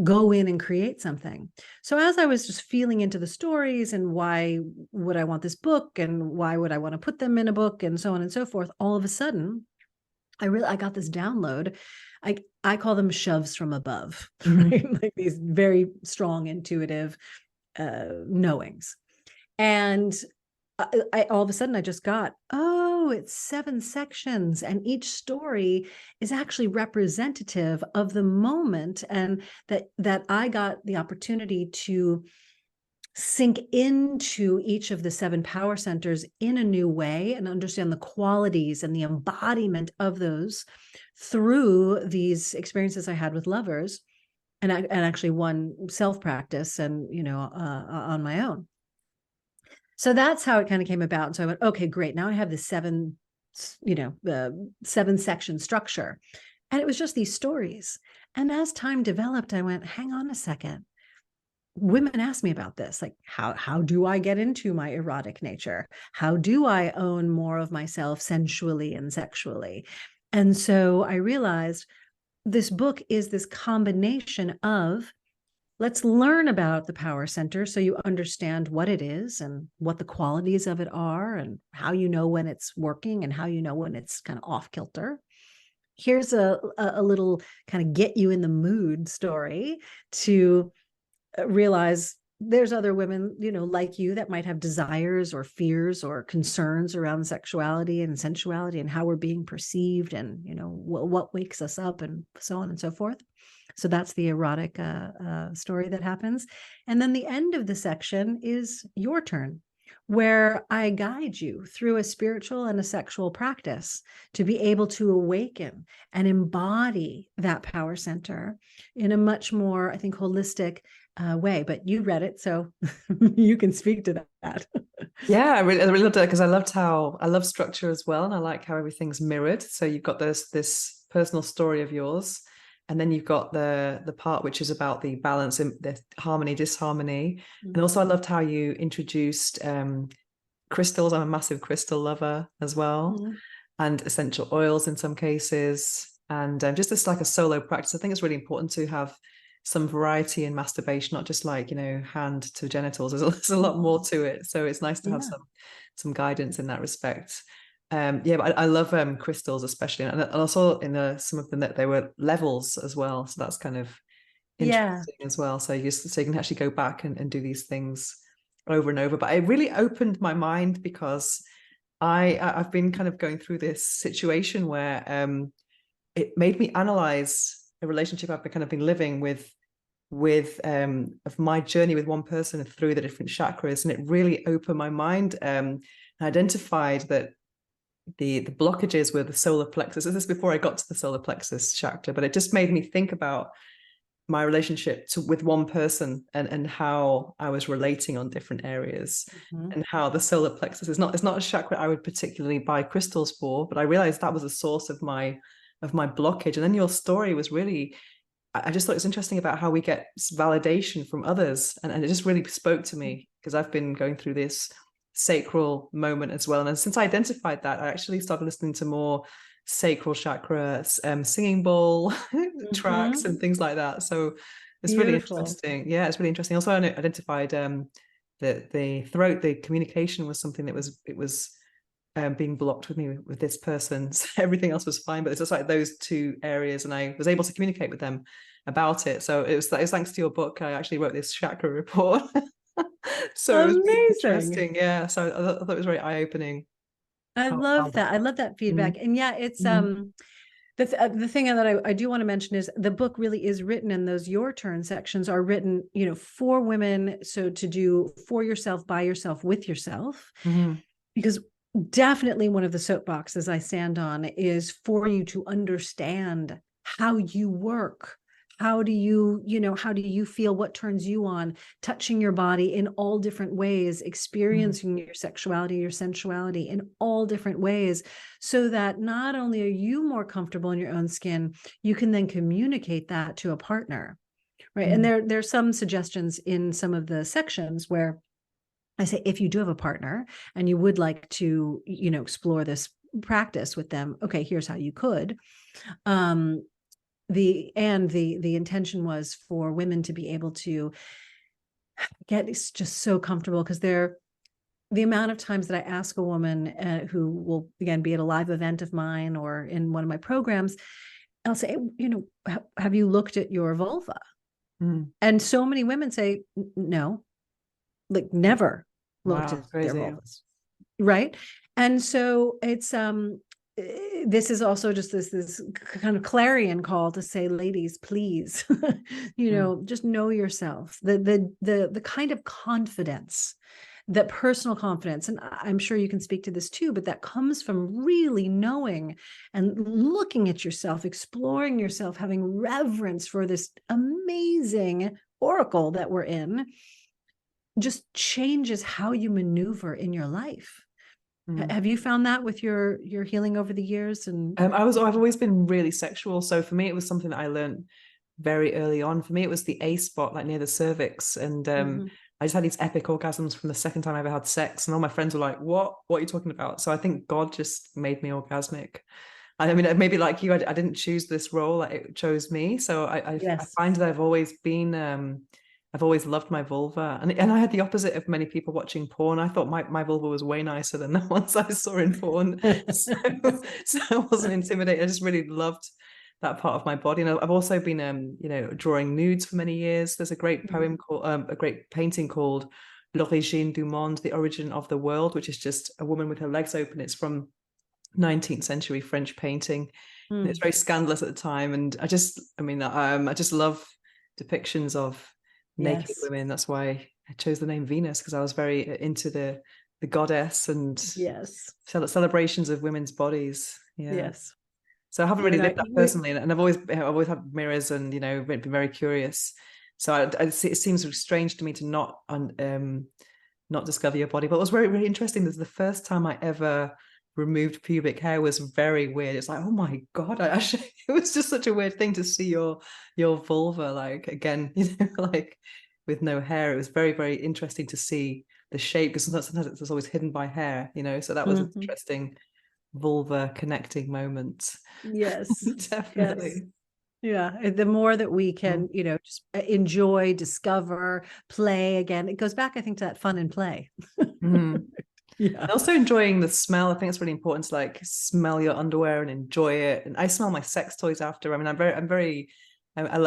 go in and create something. So as I was just feeling into the stories and why would I want this book and why would I want to put them in a book and so on and so forth, all of a sudden, I got this download. I call them shoves from above, right? Like these very strong, intuitive knowings. And I all of a sudden I just got, it's 7 sections, and each story is actually representative of the moment, and that I got the opportunity to sink into each of the 7 power centers in a new way and understand the qualities and the embodiment of those through these experiences I had with lovers and actually one self-practice and, on my own. So that's how it kind of came about. And so I went, okay, great. Now I have the 7 section structure. And it was just these stories. And as time developed, I went, hang on a second. Women ask me about this, like, how do I get into my erotic nature? How do I own more of myself sensually and sexually? And so I realized this book is this combination of let's learn about the power center so you understand what it is and what the qualities of it are and how you know when it's working and how you know when it's kind of off kilter. Here's a little kind of get you in the mood story to realize there's other women, like you that might have desires or fears or concerns around sexuality and sensuality and how we're being perceived and, what wakes us up and so on and so forth. So that's the erotic story that happens. And then the end of the section is your turn, where I guide you through a spiritual and a sexual practice to be able to awaken and embody that power center in a much more, I think, holistic way. But you read it, so you can speak to that. Yeah, I really loved it because I love structure as well, and I like how everything's mirrored. So you've got this personal story of yours, and then you've got the part which is about the balance and the harmony, disharmony. And also I loved how you introduced crystals. I'm a massive crystal lover as well, and essential oils in some cases, and just this like a solo practice. I think it's really important to have some variety in masturbation, not just like, hand to genitals. There's a lot more to it. So it's nice to have some guidance in that respect. But I love crystals especially, and also in some of them that there were levels as well. So that's kind of interesting as well. So you can actually go back and do these things over and over. But it really opened my mind because I've been kind of going through this situation where it made me analyze a relationship I've been living with of my journey with one person through the different chakras, and it really opened my mind. I identified that the blockages were the solar plexus. This is before I got to the solar plexus chakra, but it just made me think about my relationship with one person and how I was relating on different areas, and how the solar plexus it's not a chakra I would particularly buy crystals for, but I realized that was a source of my blockage. And then your story was really, I just thought it's interesting about how we get validation from others. And it just really spoke to me because I've been going through this sacral moment as well. And since I identified that, I actually started listening to more sacral chakra singing bowl tracks and things like that. So it's really interesting. Yeah, it's really interesting. Also, I identified the throat, the communication was something that was being blocked with this person. So everything else was fine, but it's just like those two areas, and I was able to communicate with them about it. So it was thanks to your book I actually wrote this chakra report. So amazing. it was really interesting. Yeah, so I thought it was very eye-opening. I love that. I love that feedback. And yeah, it's the thing that I do want to mention is the book really is written, and those your turn sections are written, for women. So to do for yourself, by yourself, with yourself, because definitely one of the soapboxes I stand on is for you to understand how you work. How do you feel? What turns you on? Touching your body in all different ways, experiencing your sexuality, your sensuality in all different ways, so that not only are you more comfortable in your own skin, you can then communicate that to a partner, right? And there's some suggestions in some of the sections where I say, if you do have a partner and you would like to, explore this practice with them, okay, here's how you could. The intention was for women to be able to get just so comfortable, because the amount of times that I ask a woman who will, again, be at a live event of mine or in one of my programs, I'll say, have you looked at your vulva? And so many women say, no, like never looked at their vulvas. Right. And so it's, this is also just this kind of clarion call to say, ladies, please, just know yourself, the kind of confidence, that personal confidence. And I'm sure you can speak to this too, but that comes from really knowing and looking at yourself, exploring yourself, having reverence for this amazing oracle that we're in, just changes how you maneuver in your life. Have you found that with your healing over the years? And I've always been really sexual. So for me, it was something that I learned very early on. For me, it was the A spot, like near the cervix. And I just had these epic orgasms from the second time I ever had sex. And all my friends were like, what are you talking about? So I think God just made me orgasmic. I mean, maybe like you, I didn't choose this role, like it chose me. So I find that I've always been I've always loved my vulva, and I had the opposite of many people watching porn. I thought my vulva was way nicer than the ones I saw in porn, so so I wasn't intimidated. I just really loved that part of my body. And I've also been drawing nudes for many years. There's a great poem called a great painting called L'origine du monde, the origin of the world, which is just a woman with her legs open. It's from 19th century French painting. And it's very scandalous at the time, and I just love depictions of naked Yes. women. That's why I chose the name Venus, because I was very into the goddess and Yes. celebrations of women's bodies. Yeah. Yes. So I haven't You really and lived that personally, and I've always had mirrors, and been very curious. So it seems strange to me to not discover your body, but it was very, very interesting. This is the first time I ever removed pubic hair. Was very weird. It's like, oh my God, it was just such a weird thing to see your vulva, like, again, like with no hair. It was very, very interesting to see the shape, because sometimes it's always hidden by hair, so that was an interesting vulva connecting moment. Yes. Yes. Definitely. Yeah. The more that we can, just enjoy, discover, play again, it goes back, I think, to that fun and play. Mm. Yeah. And also enjoying the smell. I think it's really important to like smell your underwear and enjoy it. And I smell my sex toys after. I mean, I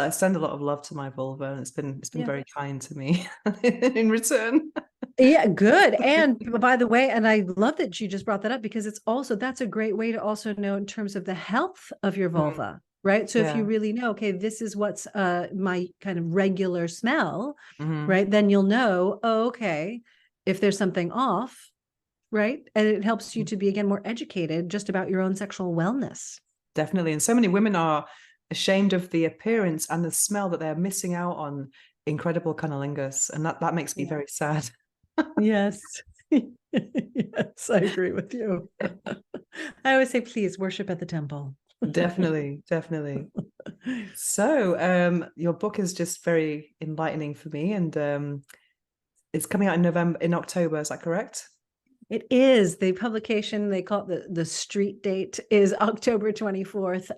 send a lot of love to my vulva, and it's been very kind to me in return. Yeah, good. And by the way, and I love that you just brought that up, because that's a great way to also know in terms of the health of your vulva, right? So if you really know, okay, this is what's my kind of regular smell, right? Then you'll know, oh, okay, if there's something off, right? And it helps you to be, again, more educated just about your own sexual wellness. Definitely. And so many women are ashamed of the appearance and the smell that they're missing out on incredible cunnilingus. And that makes me very sad. Yes. Yes, I agree with you. I always say, please worship at the temple. Definitely, definitely. So your book is just very enlightening for me, and it's coming out in October, is that correct? It is. The publication, they call it the street date, is October 24th.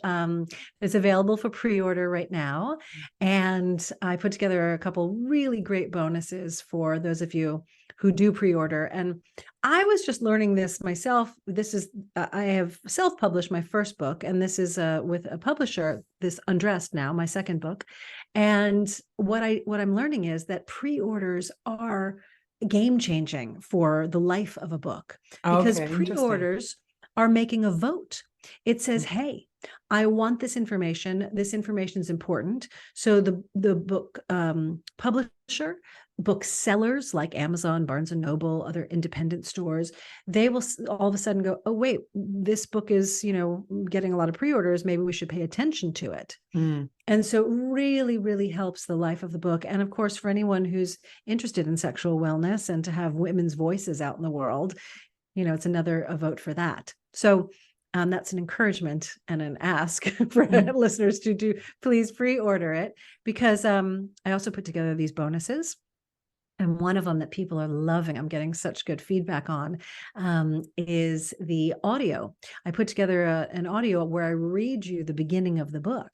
It's available for pre-order right now. And I put together a couple really great bonuses for those of you who do pre-order. And I was just learning this myself. I have self-published my first book, and this is with a publisher, this Undressed now, my second book. And what I'm learning is that pre-orders are game changing for the life of a book, because pre-orders are making a vote. It says, hey, I want this information. This information is important. So the book publisher, booksellers like Amazon, Barnes and Noble, other independent stores, they will all of a sudden go, oh, wait, this book is, getting a lot of pre-orders. Maybe we should pay attention to it. And so it really, really helps the life of the book. And of course, for anyone who's interested in sexual wellness and to have women's voices out in the world, it's another vote for that. So that's an encouragement and an ask for listeners to do. Please pre-order it, because I also put together these bonuses. And one of them that people are loving, I'm getting such good feedback on, is the audio. I put together an audio where I read you the beginning of the book,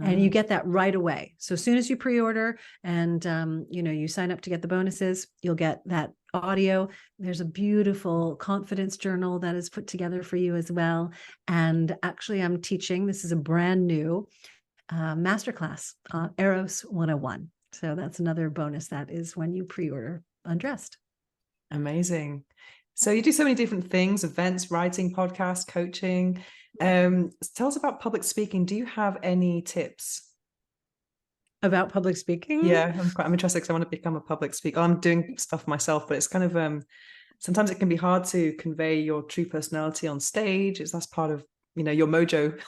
and you get that right away. So as soon as you pre-order and you sign up to get the bonuses, you'll get that audio. There's a beautiful confidence journal that is put together for you as well. And actually, I'm teaching. This is a brand new masterclass, Eros 101. So that's another bonus. That is when you pre-order Undressed. Amazing. So you do so many different things: events, writing, podcasts, coaching. Tell us about public speaking. Do you have any tips about public speaking? Yeah, I'm interested, because I want to become a public speaker. I'm doing stuff myself, but it's kind of sometimes it can be hard to convey your true personality on stage. That's part of your mojo.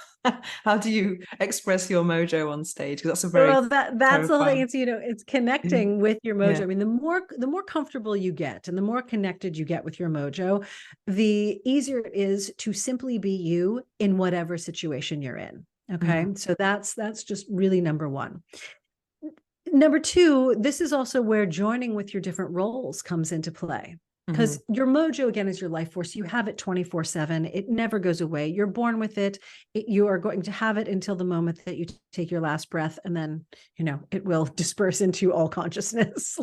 How do you express your mojo on stage? Because that's a very that's the whole thing. It's connecting with your mojo. Yeah. I mean, the more comfortable you get and the more connected you get with your mojo, the easier it is to simply be you in whatever situation you're in. Okay. So that's just really number one. Number two, this is also where joining with your different roles comes into play. Because your mojo, again, is your life force. You have it 24/7. It never goes away. You're born with it. You are going to have it until the moment that you take your last breath. And then, it will disperse into all consciousness,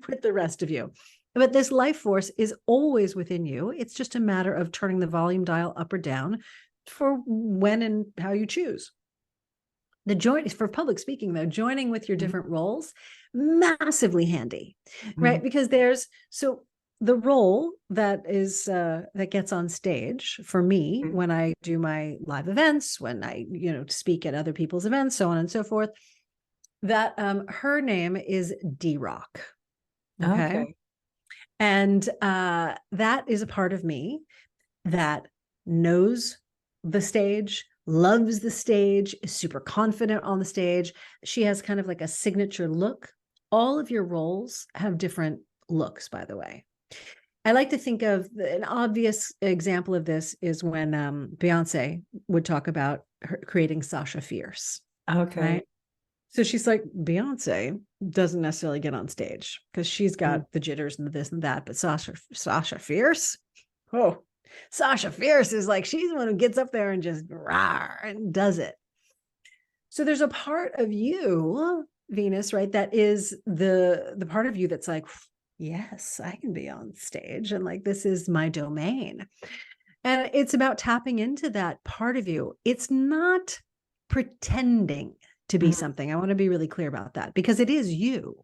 with the rest of you. But this life force is always within you. It's just a matter of turning the volume dial up or down for when and how you choose. The joint for public speaking, though, joining with your different roles, massively handy, right? Because the role that is that gets on stage for me when I do my live events, when I speak at other people's events, so on and so forth, that her name is D-Rock. Okay. And that is a part of me that knows the stage, loves the stage, is super confident on the stage. She has kind of like a signature look. All of your roles have different looks, by the way. I like to think of an obvious example of this is when Beyonce would talk about her creating Sasha Fierce. Okay. Right? So she's like, Beyonce doesn't necessarily get on stage because she's got the jitters and the this and that, but Sasha Fierce, Sasha Fierce is like, she's the one who gets up there and just rah and does it. So there's a part of you, Venus, right? That is the part of you that's like, yes, I can be on stage and like, this is my domain. And it's about tapping into that part of you. It's not pretending to be something. I want to be really clear about that because it is you.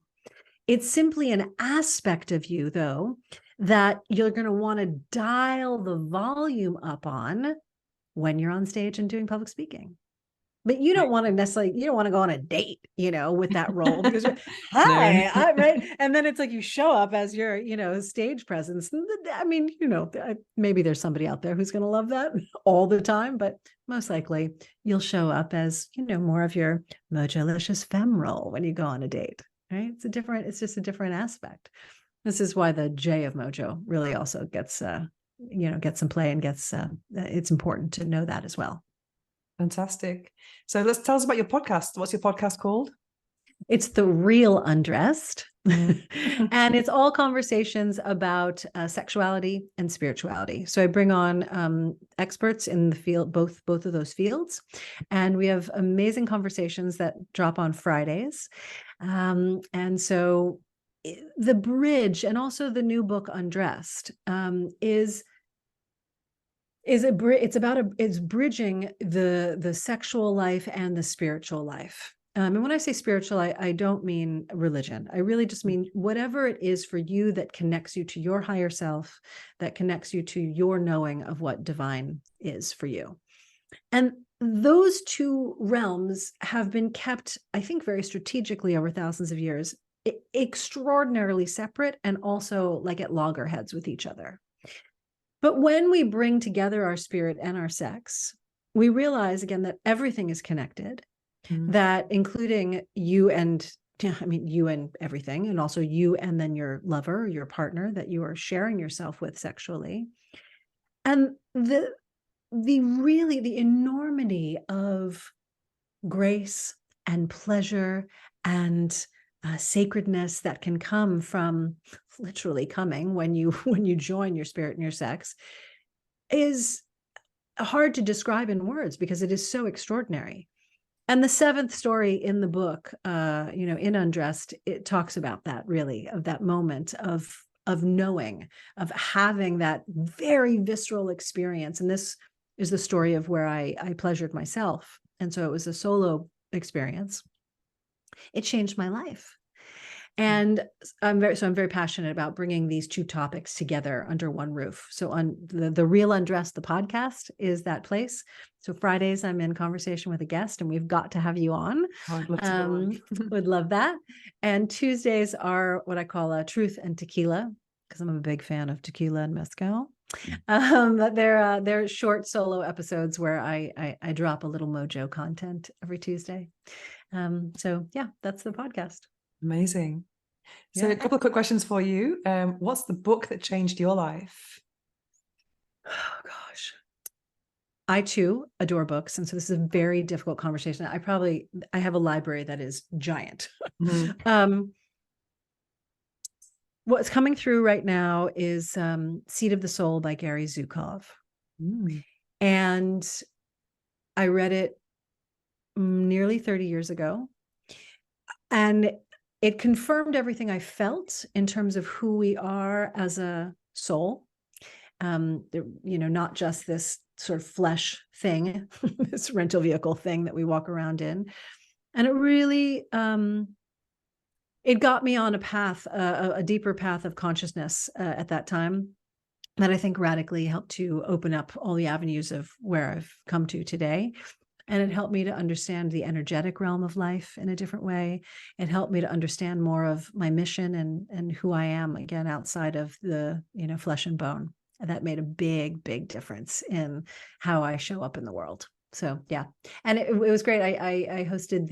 It's simply an aspect of you, though, that you're going to want to dial the volume up on when you're on stage and doing public speaking. But you don't want to necessarily, you don't want to go on a date, with that role because hi, I'm right. And then it's like you show up as your, stage presence. I mean, maybe there's somebody out there who's going to love that all the time, but most likely you'll show up as, more of your Mojo-licious femme role when you go on a date, right? It's just a different aspect. This is why the J of Mojo really also gets some play and it's important to know that as well. Fantastic. So let's tell us about your podcast. What's your podcast called? It's The Real Undressed. And it's all conversations about sexuality and spirituality. So I bring on experts in the field, both of those fields. And we have amazing conversations that drop on Fridays. And so the bridge and also the new book Undressed it's bridging the sexual life and the spiritual life. And when I say spiritual, I don't mean religion. I really just mean whatever it is for you that connects you to your higher self, that connects you to your knowing of what divine is for you. And those two realms have been kept, I think, very strategically over thousands of years, extraordinarily separate and also like at loggerheads with each other. But when we bring together our spirit and our sex, we realize again that everything is connected, that including you and everything, and also you and then your lover, your partner that you are sharing yourself with sexually. And the enormity of grace and pleasure and sacredness that can come from literally coming when you join your spirit and your sex is hard to describe in words because it is so extraordinary. And the seventh story in the book, in Undressed, it talks about that, really, of that moment of knowing, of having that very visceral experience. And this is the story of where I pleasured myself. And so it was a solo experience. It changed my life. And I'm very passionate about bringing these two topics together under one roof. So on the Real Undressed, the podcast is that place. So Fridays I'm in conversation with a guest and we've got to have you on. Oh, I'd love to go on. Would love that. And Tuesdays are what I call Truth and Tequila, because I'm a big fan of tequila and mezcal. But they're short solo episodes where I drop a little Mojo content every Tuesday. So yeah, that's the podcast. Amazing. So a couple of quick questions for you. What's the book that changed your life? Oh gosh. I too adore books. And so this is a very difficult conversation. I have a library that is giant. What's coming through right now is Seed of the Soul by Gary Zukov. And I read it nearly 30 years ago. And it confirmed everything I felt in terms of who we are as a soul. Not just this sort of flesh thing, this rental vehicle thing that we walk around in. And it really, it got me on a path, a deeper path of consciousness at that time that I think radically helped to open up all the avenues of where I've come to today. And it helped me to understand the energetic realm of life in a different way. It helped me to understand more of my mission and who I am, again, outside of the, flesh and bone. And that made a big, big difference in how I show up in the world. So, yeah. And it was great. I hosted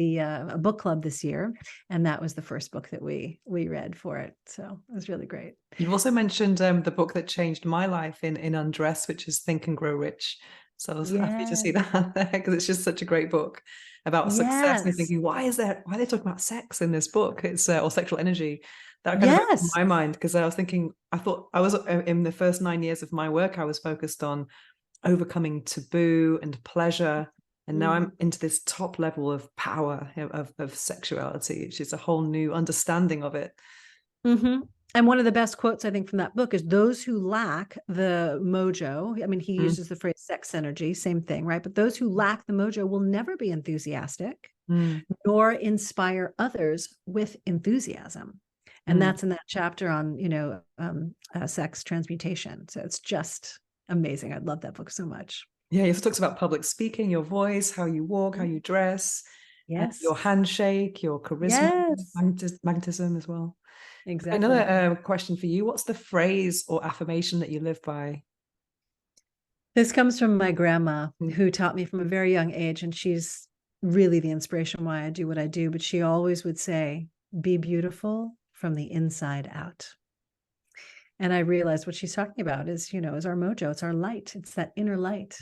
a book club this year, and that was the first book that we read for it. So it was really great. You've also mentioned the book that changed my life in Undress, which is Think and Grow Rich. So I was happy to see that there, because it's just such a great book about success. And thinking, why are they talking about sex in this book? It's or sexual energy. That kind of opened my mind, because I was thinking, I thought I was in the first 9 years of my work, I was focused on overcoming taboo and pleasure. And now I'm into this top level of power of sexuality, which is a whole new understanding of it. Mm-hmm. And one of the best quotes, I think, from that book is, those who lack the mojo, I mean, he uses the phrase sex energy, same thing, right? But those who lack the mojo will never be enthusiastic, nor inspire others with enthusiasm. And that's in that chapter on, sex transmutation. So it's just amazing. I love that book so much. Yeah, he talks about public speaking, your voice, how you walk, how you dress, your handshake, your charisma, magnetism as well. Exactly. Another question for you. What's the phrase or affirmation that you live by? This comes from my grandma, who taught me from a very young age, and she's really the inspiration why I do what I do. But she always would say, be beautiful from the inside out. And I realized what she's talking about is our mojo. It's our light. It's that inner light.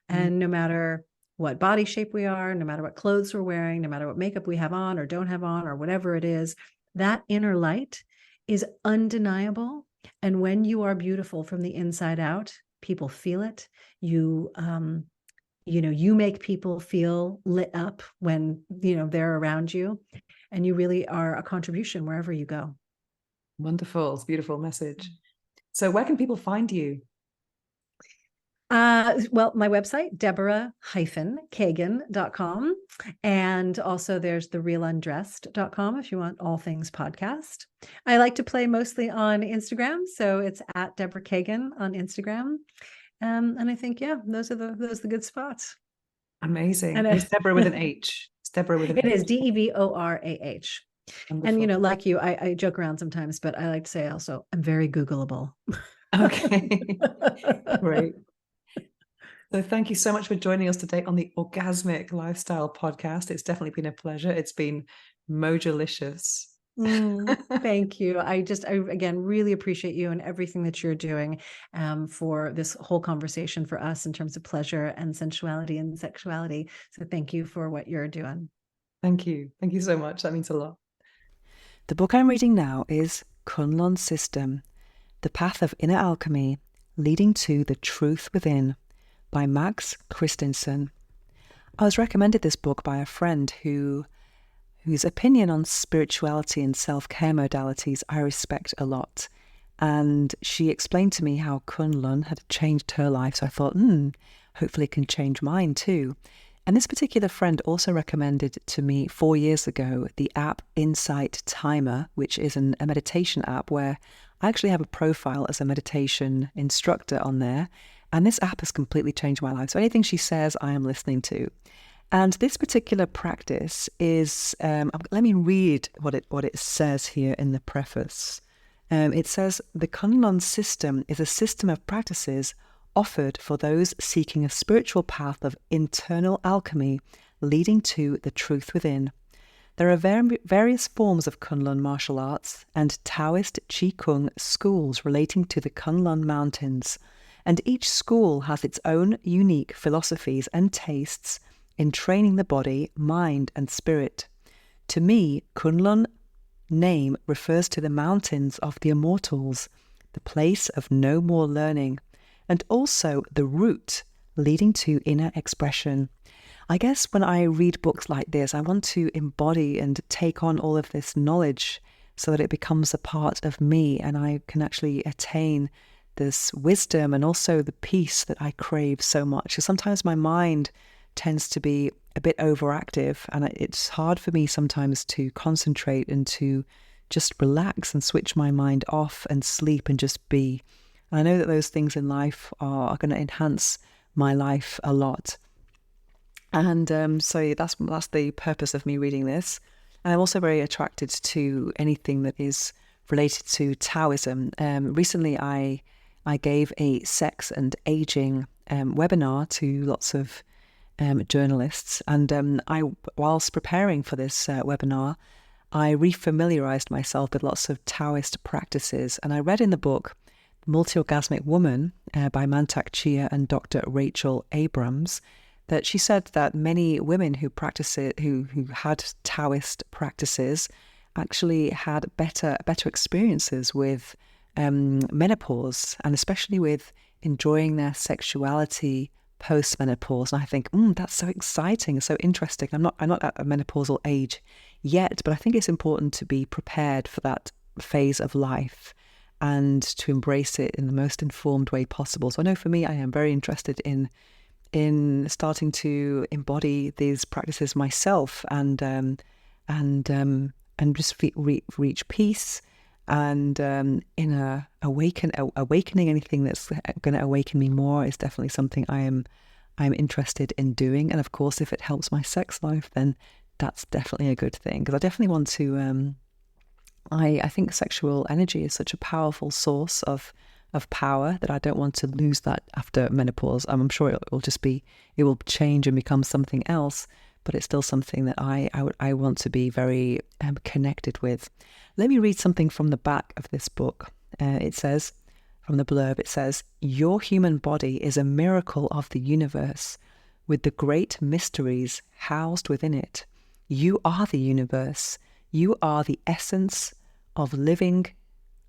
And no matter what body shape we are, no matter what clothes we're wearing, no matter what makeup we have on or don't have on, or whatever it is, that inner light is undeniable. And when you are beautiful from the inside out, people feel it. You make people feel lit up when, they're around you, and you really are a contribution wherever you go. Wonderful. It's a beautiful message. So where can people find you? Well, my website, Deborah-Kagan.com. And also there's therealundressed.com if you want all things podcast. I like to play mostly on Instagram. So it's at Deborah Kagan on Instagram. And I think, those are the good spots. Amazing. And it's Deborah with an H. It's Deborah with an H. It is Deborah. Wonderful. And, like you, I joke around sometimes, but I like to say also, I'm very Googleable. Okay. Great. So thank you so much for joining us today on the Orgasmic Lifestyle Podcast. It's definitely been a pleasure. It's been Mojo-licious. Thank you. I again really appreciate you and everything that you're doing for this whole conversation for us in terms of pleasure and sensuality and sexuality. So thank you for what you're doing. Thank you. Thank you so much. That means a lot. The book I'm reading now is Kunlun System, The Path of Inner Alchemy, Leading to the Truth Within, by Max Christensen. I was recommended this book by a friend whose opinion on spirituality and self-care modalities I respect a lot. And she explained to me how Kunlun had changed her life. So I thought, hopefully it can change mine too. And this particular friend also recommended to me 4 years ago the app Insight Timer, which is a meditation app where I actually have a profile as a meditation instructor on there. And this app has completely changed my life. So anything she says, I am listening to. And this particular practice is, let me read what it says here in the preface. It says, the Kunlun system is a system of practices offered for those seeking a spiritual path of internal alchemy leading to the truth within. There are various forms of Kunlun martial arts and Taoist Qigong schools relating to the Kunlun mountains, and each school has its own unique philosophies and tastes in training the body, mind, and spirit. To me, Kunlun name refers to the mountains of the immortals, the place of no more learning, and also the route leading to inner expression. I guess when I read books like this, I want to embody and take on all of this knowledge so that it becomes a part of me and I can actually attain this wisdom and also the peace that I crave so much. So sometimes my mind tends to be a bit overactive and it's hard for me sometimes to concentrate and to just relax and switch my mind off and sleep and just be. And I know that those things in life are going to enhance my life a lot. And so that's the purpose of me reading this. And I'm also very attracted to anything that is related to Taoism. Recently, I gave a sex and aging webinar to lots of journalists. And whilst preparing for this webinar, I refamiliarized myself with lots of Taoist practices. And I read in the book Multi-Orgasmic Woman by Mantak Chia and Dr. Rachel Abrams, that she said that many women who practice it, who had Taoist practices, actually had better experiences with menopause, and especially with enjoying their sexuality post-menopause. And I think, that's so exciting, so interesting. I'm not at a menopausal age yet, but I think it's important to be prepared for that phase of life and to embrace it in the most informed way possible. So I know for me, I am very interested in starting to embody these practices myself and just reach peace and in awakening anything that's going to awaken me more is definitely something I'm interested in doing. And of course, if it helps my sex life, then that's definitely a good thing, because I definitely want to. I think sexual energy is such a powerful source of power that I don't want to lose that after menopause. I'm sure it will change and become something else, but it's still something that I want to be very connected with. Let me read something from the back of this book. It says, from the blurb, it says, "Your human body is a miracle of the universe, with the great mysteries housed within it. You are the universe. You are the essence of living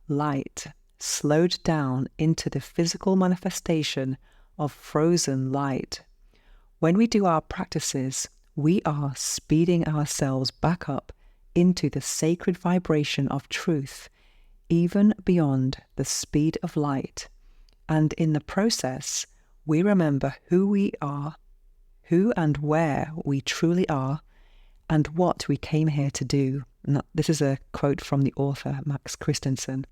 light, slowed down into the physical manifestation of frozen light. When we do our practices, we are speeding ourselves back up into the sacred vibration of truth, even beyond the speed of light. And in the process, we remember who we are, who and where we truly are, and what we came here to do." And this is a quote from the author, Max Christensen.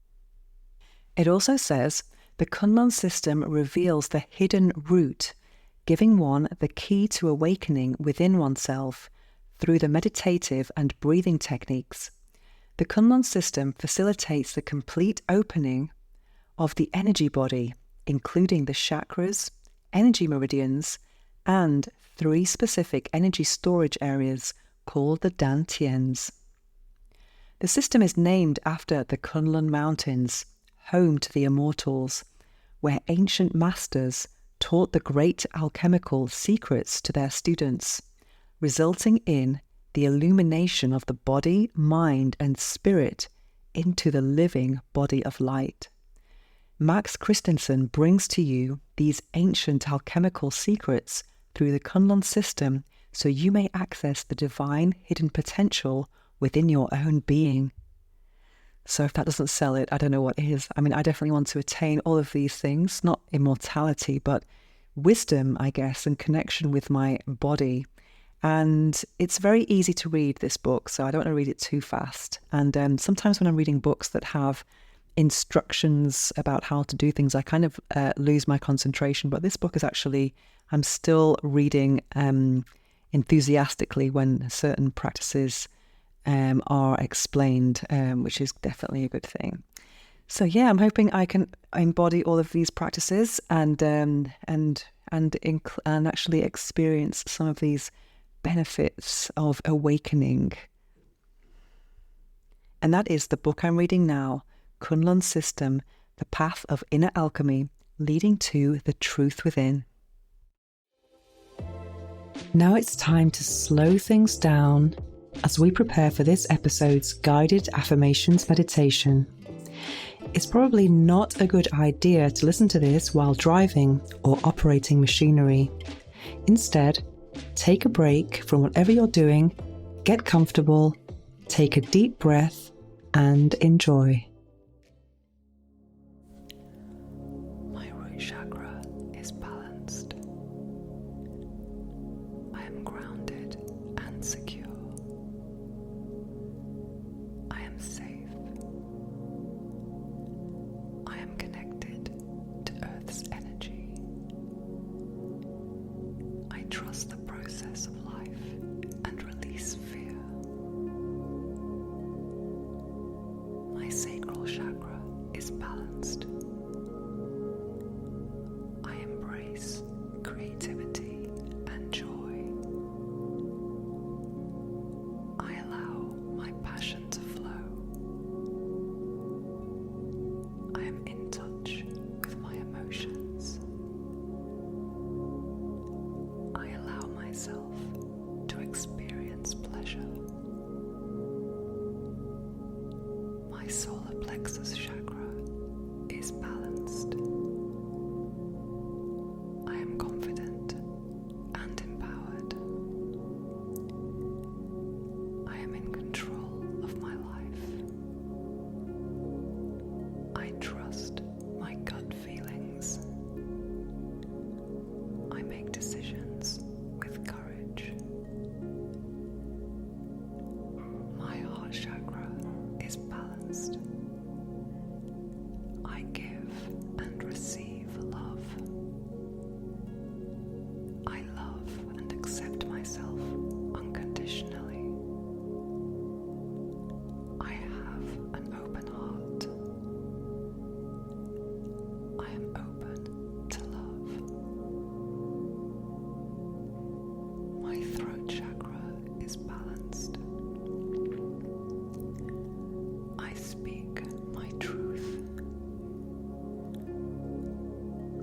It also says, "The Kunlun system reveals the hidden root, giving one the key to awakening within oneself through the meditative and breathing techniques. The Kunlun system facilitates the complete opening of the energy body, including the chakras, energy meridians, and 3 specific energy storage areas called the Dantians. The system is named after the Kunlun Mountains, home to the immortals, where ancient masters taught the great alchemical secrets to their students, resulting in the illumination of the body, mind, and spirit into the living body of light. Max Christensen brings to you these ancient alchemical secrets through the Kunlun system so you may access the divine hidden potential within your own being." So if that doesn't sell it, I don't know what is. I mean, I definitely want to attain all of these things, not immortality, but wisdom, I guess, and connection with my body. And it's very easy to read, this book, so I don't want to read it too fast. And sometimes when I'm reading books that have instructions about how to do things, I kind of lose my concentration. But this book is actually, I'm still reading enthusiastically when certain practices are explained, which is definitely a good thing. So yeah, I'm hoping I can embody all of these practices and actually experience some of these benefits of awakening. And that is the book I'm reading now, Kunlun System, The Path of Inner Alchemy, Leading to the Truth Within. Now it's time to slow things down as we prepare for this episode's guided affirmations meditation. It's probably not a good idea to listen to this while driving or operating machinery. Instead, take a break from whatever you're doing, get comfortable, take a deep breath, and enjoy. My root chakra is balanced. I am grounded and secure. I am safe. I am connected to Earth's energy. I trust the process of life and release fear. My sacral chakra is balanced. I embrace creativity and joy. I allow my passion to flow. I am in touch with my emotions. I allow myself to experience pleasure. My solar plexus chakra is balanced. I am confident and empowered. I am in control of my life. I trust my gut feelings. I make decisions with courage. My heart chakra is balanced. I give and receive love. I love and accept myself unconditionally. I have an open heart. I am open to love. My throat chakra is balanced. I speak my truth.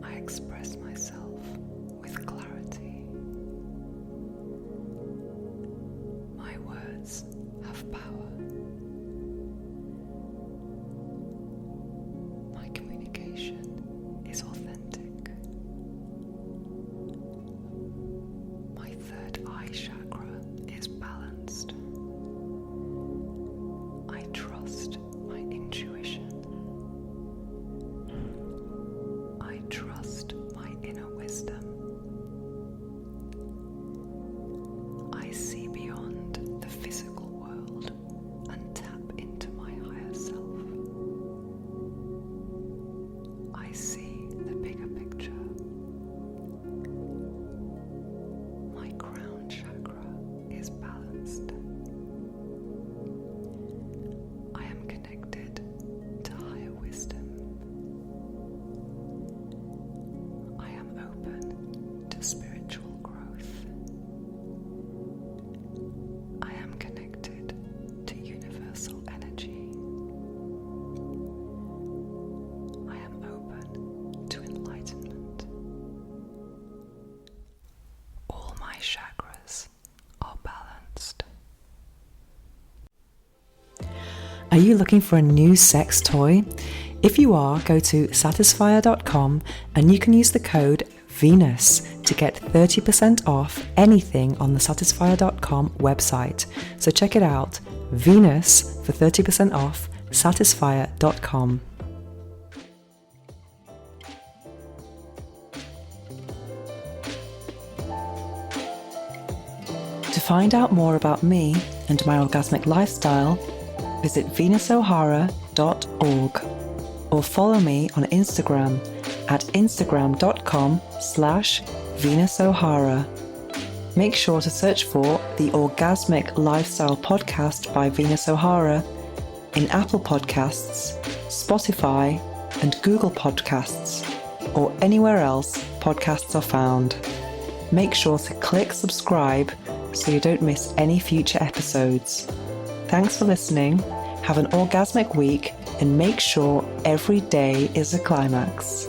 I express myself with clarity. My words have power. My communication is authentic. My third eye chakra is balanced. I trust my intuition. I trust my inner wisdom. I see beyond the physical world and tap into my higher self. I see the bigger picture. My crown chakra is balanced. I am connected to higher wisdom. I am open to spiritual growth. I am connected to universal energy. I am open to enlightenment. All my chakras are balanced. Are you looking for a new sex toy? If you are, go to satisfier.com and you can use the code Venus to get 30% off anything on the satisfier.com website. So check it out, Venus for 30% off, satisfier.com. To find out more about me and my orgasmic lifestyle, visit venusohara.org or follow me on Instagram at instagram.com/venusohara. Make sure to search for the Orgasmic Lifestyle Podcast by Venus O'Hara in Apple Podcasts, Spotify, and Google Podcasts, or anywhere else podcasts are found. Make sure to click subscribe so you don't miss any future episodes. Thanks for listening, have an orgasmic week, and make sure every day is a climax.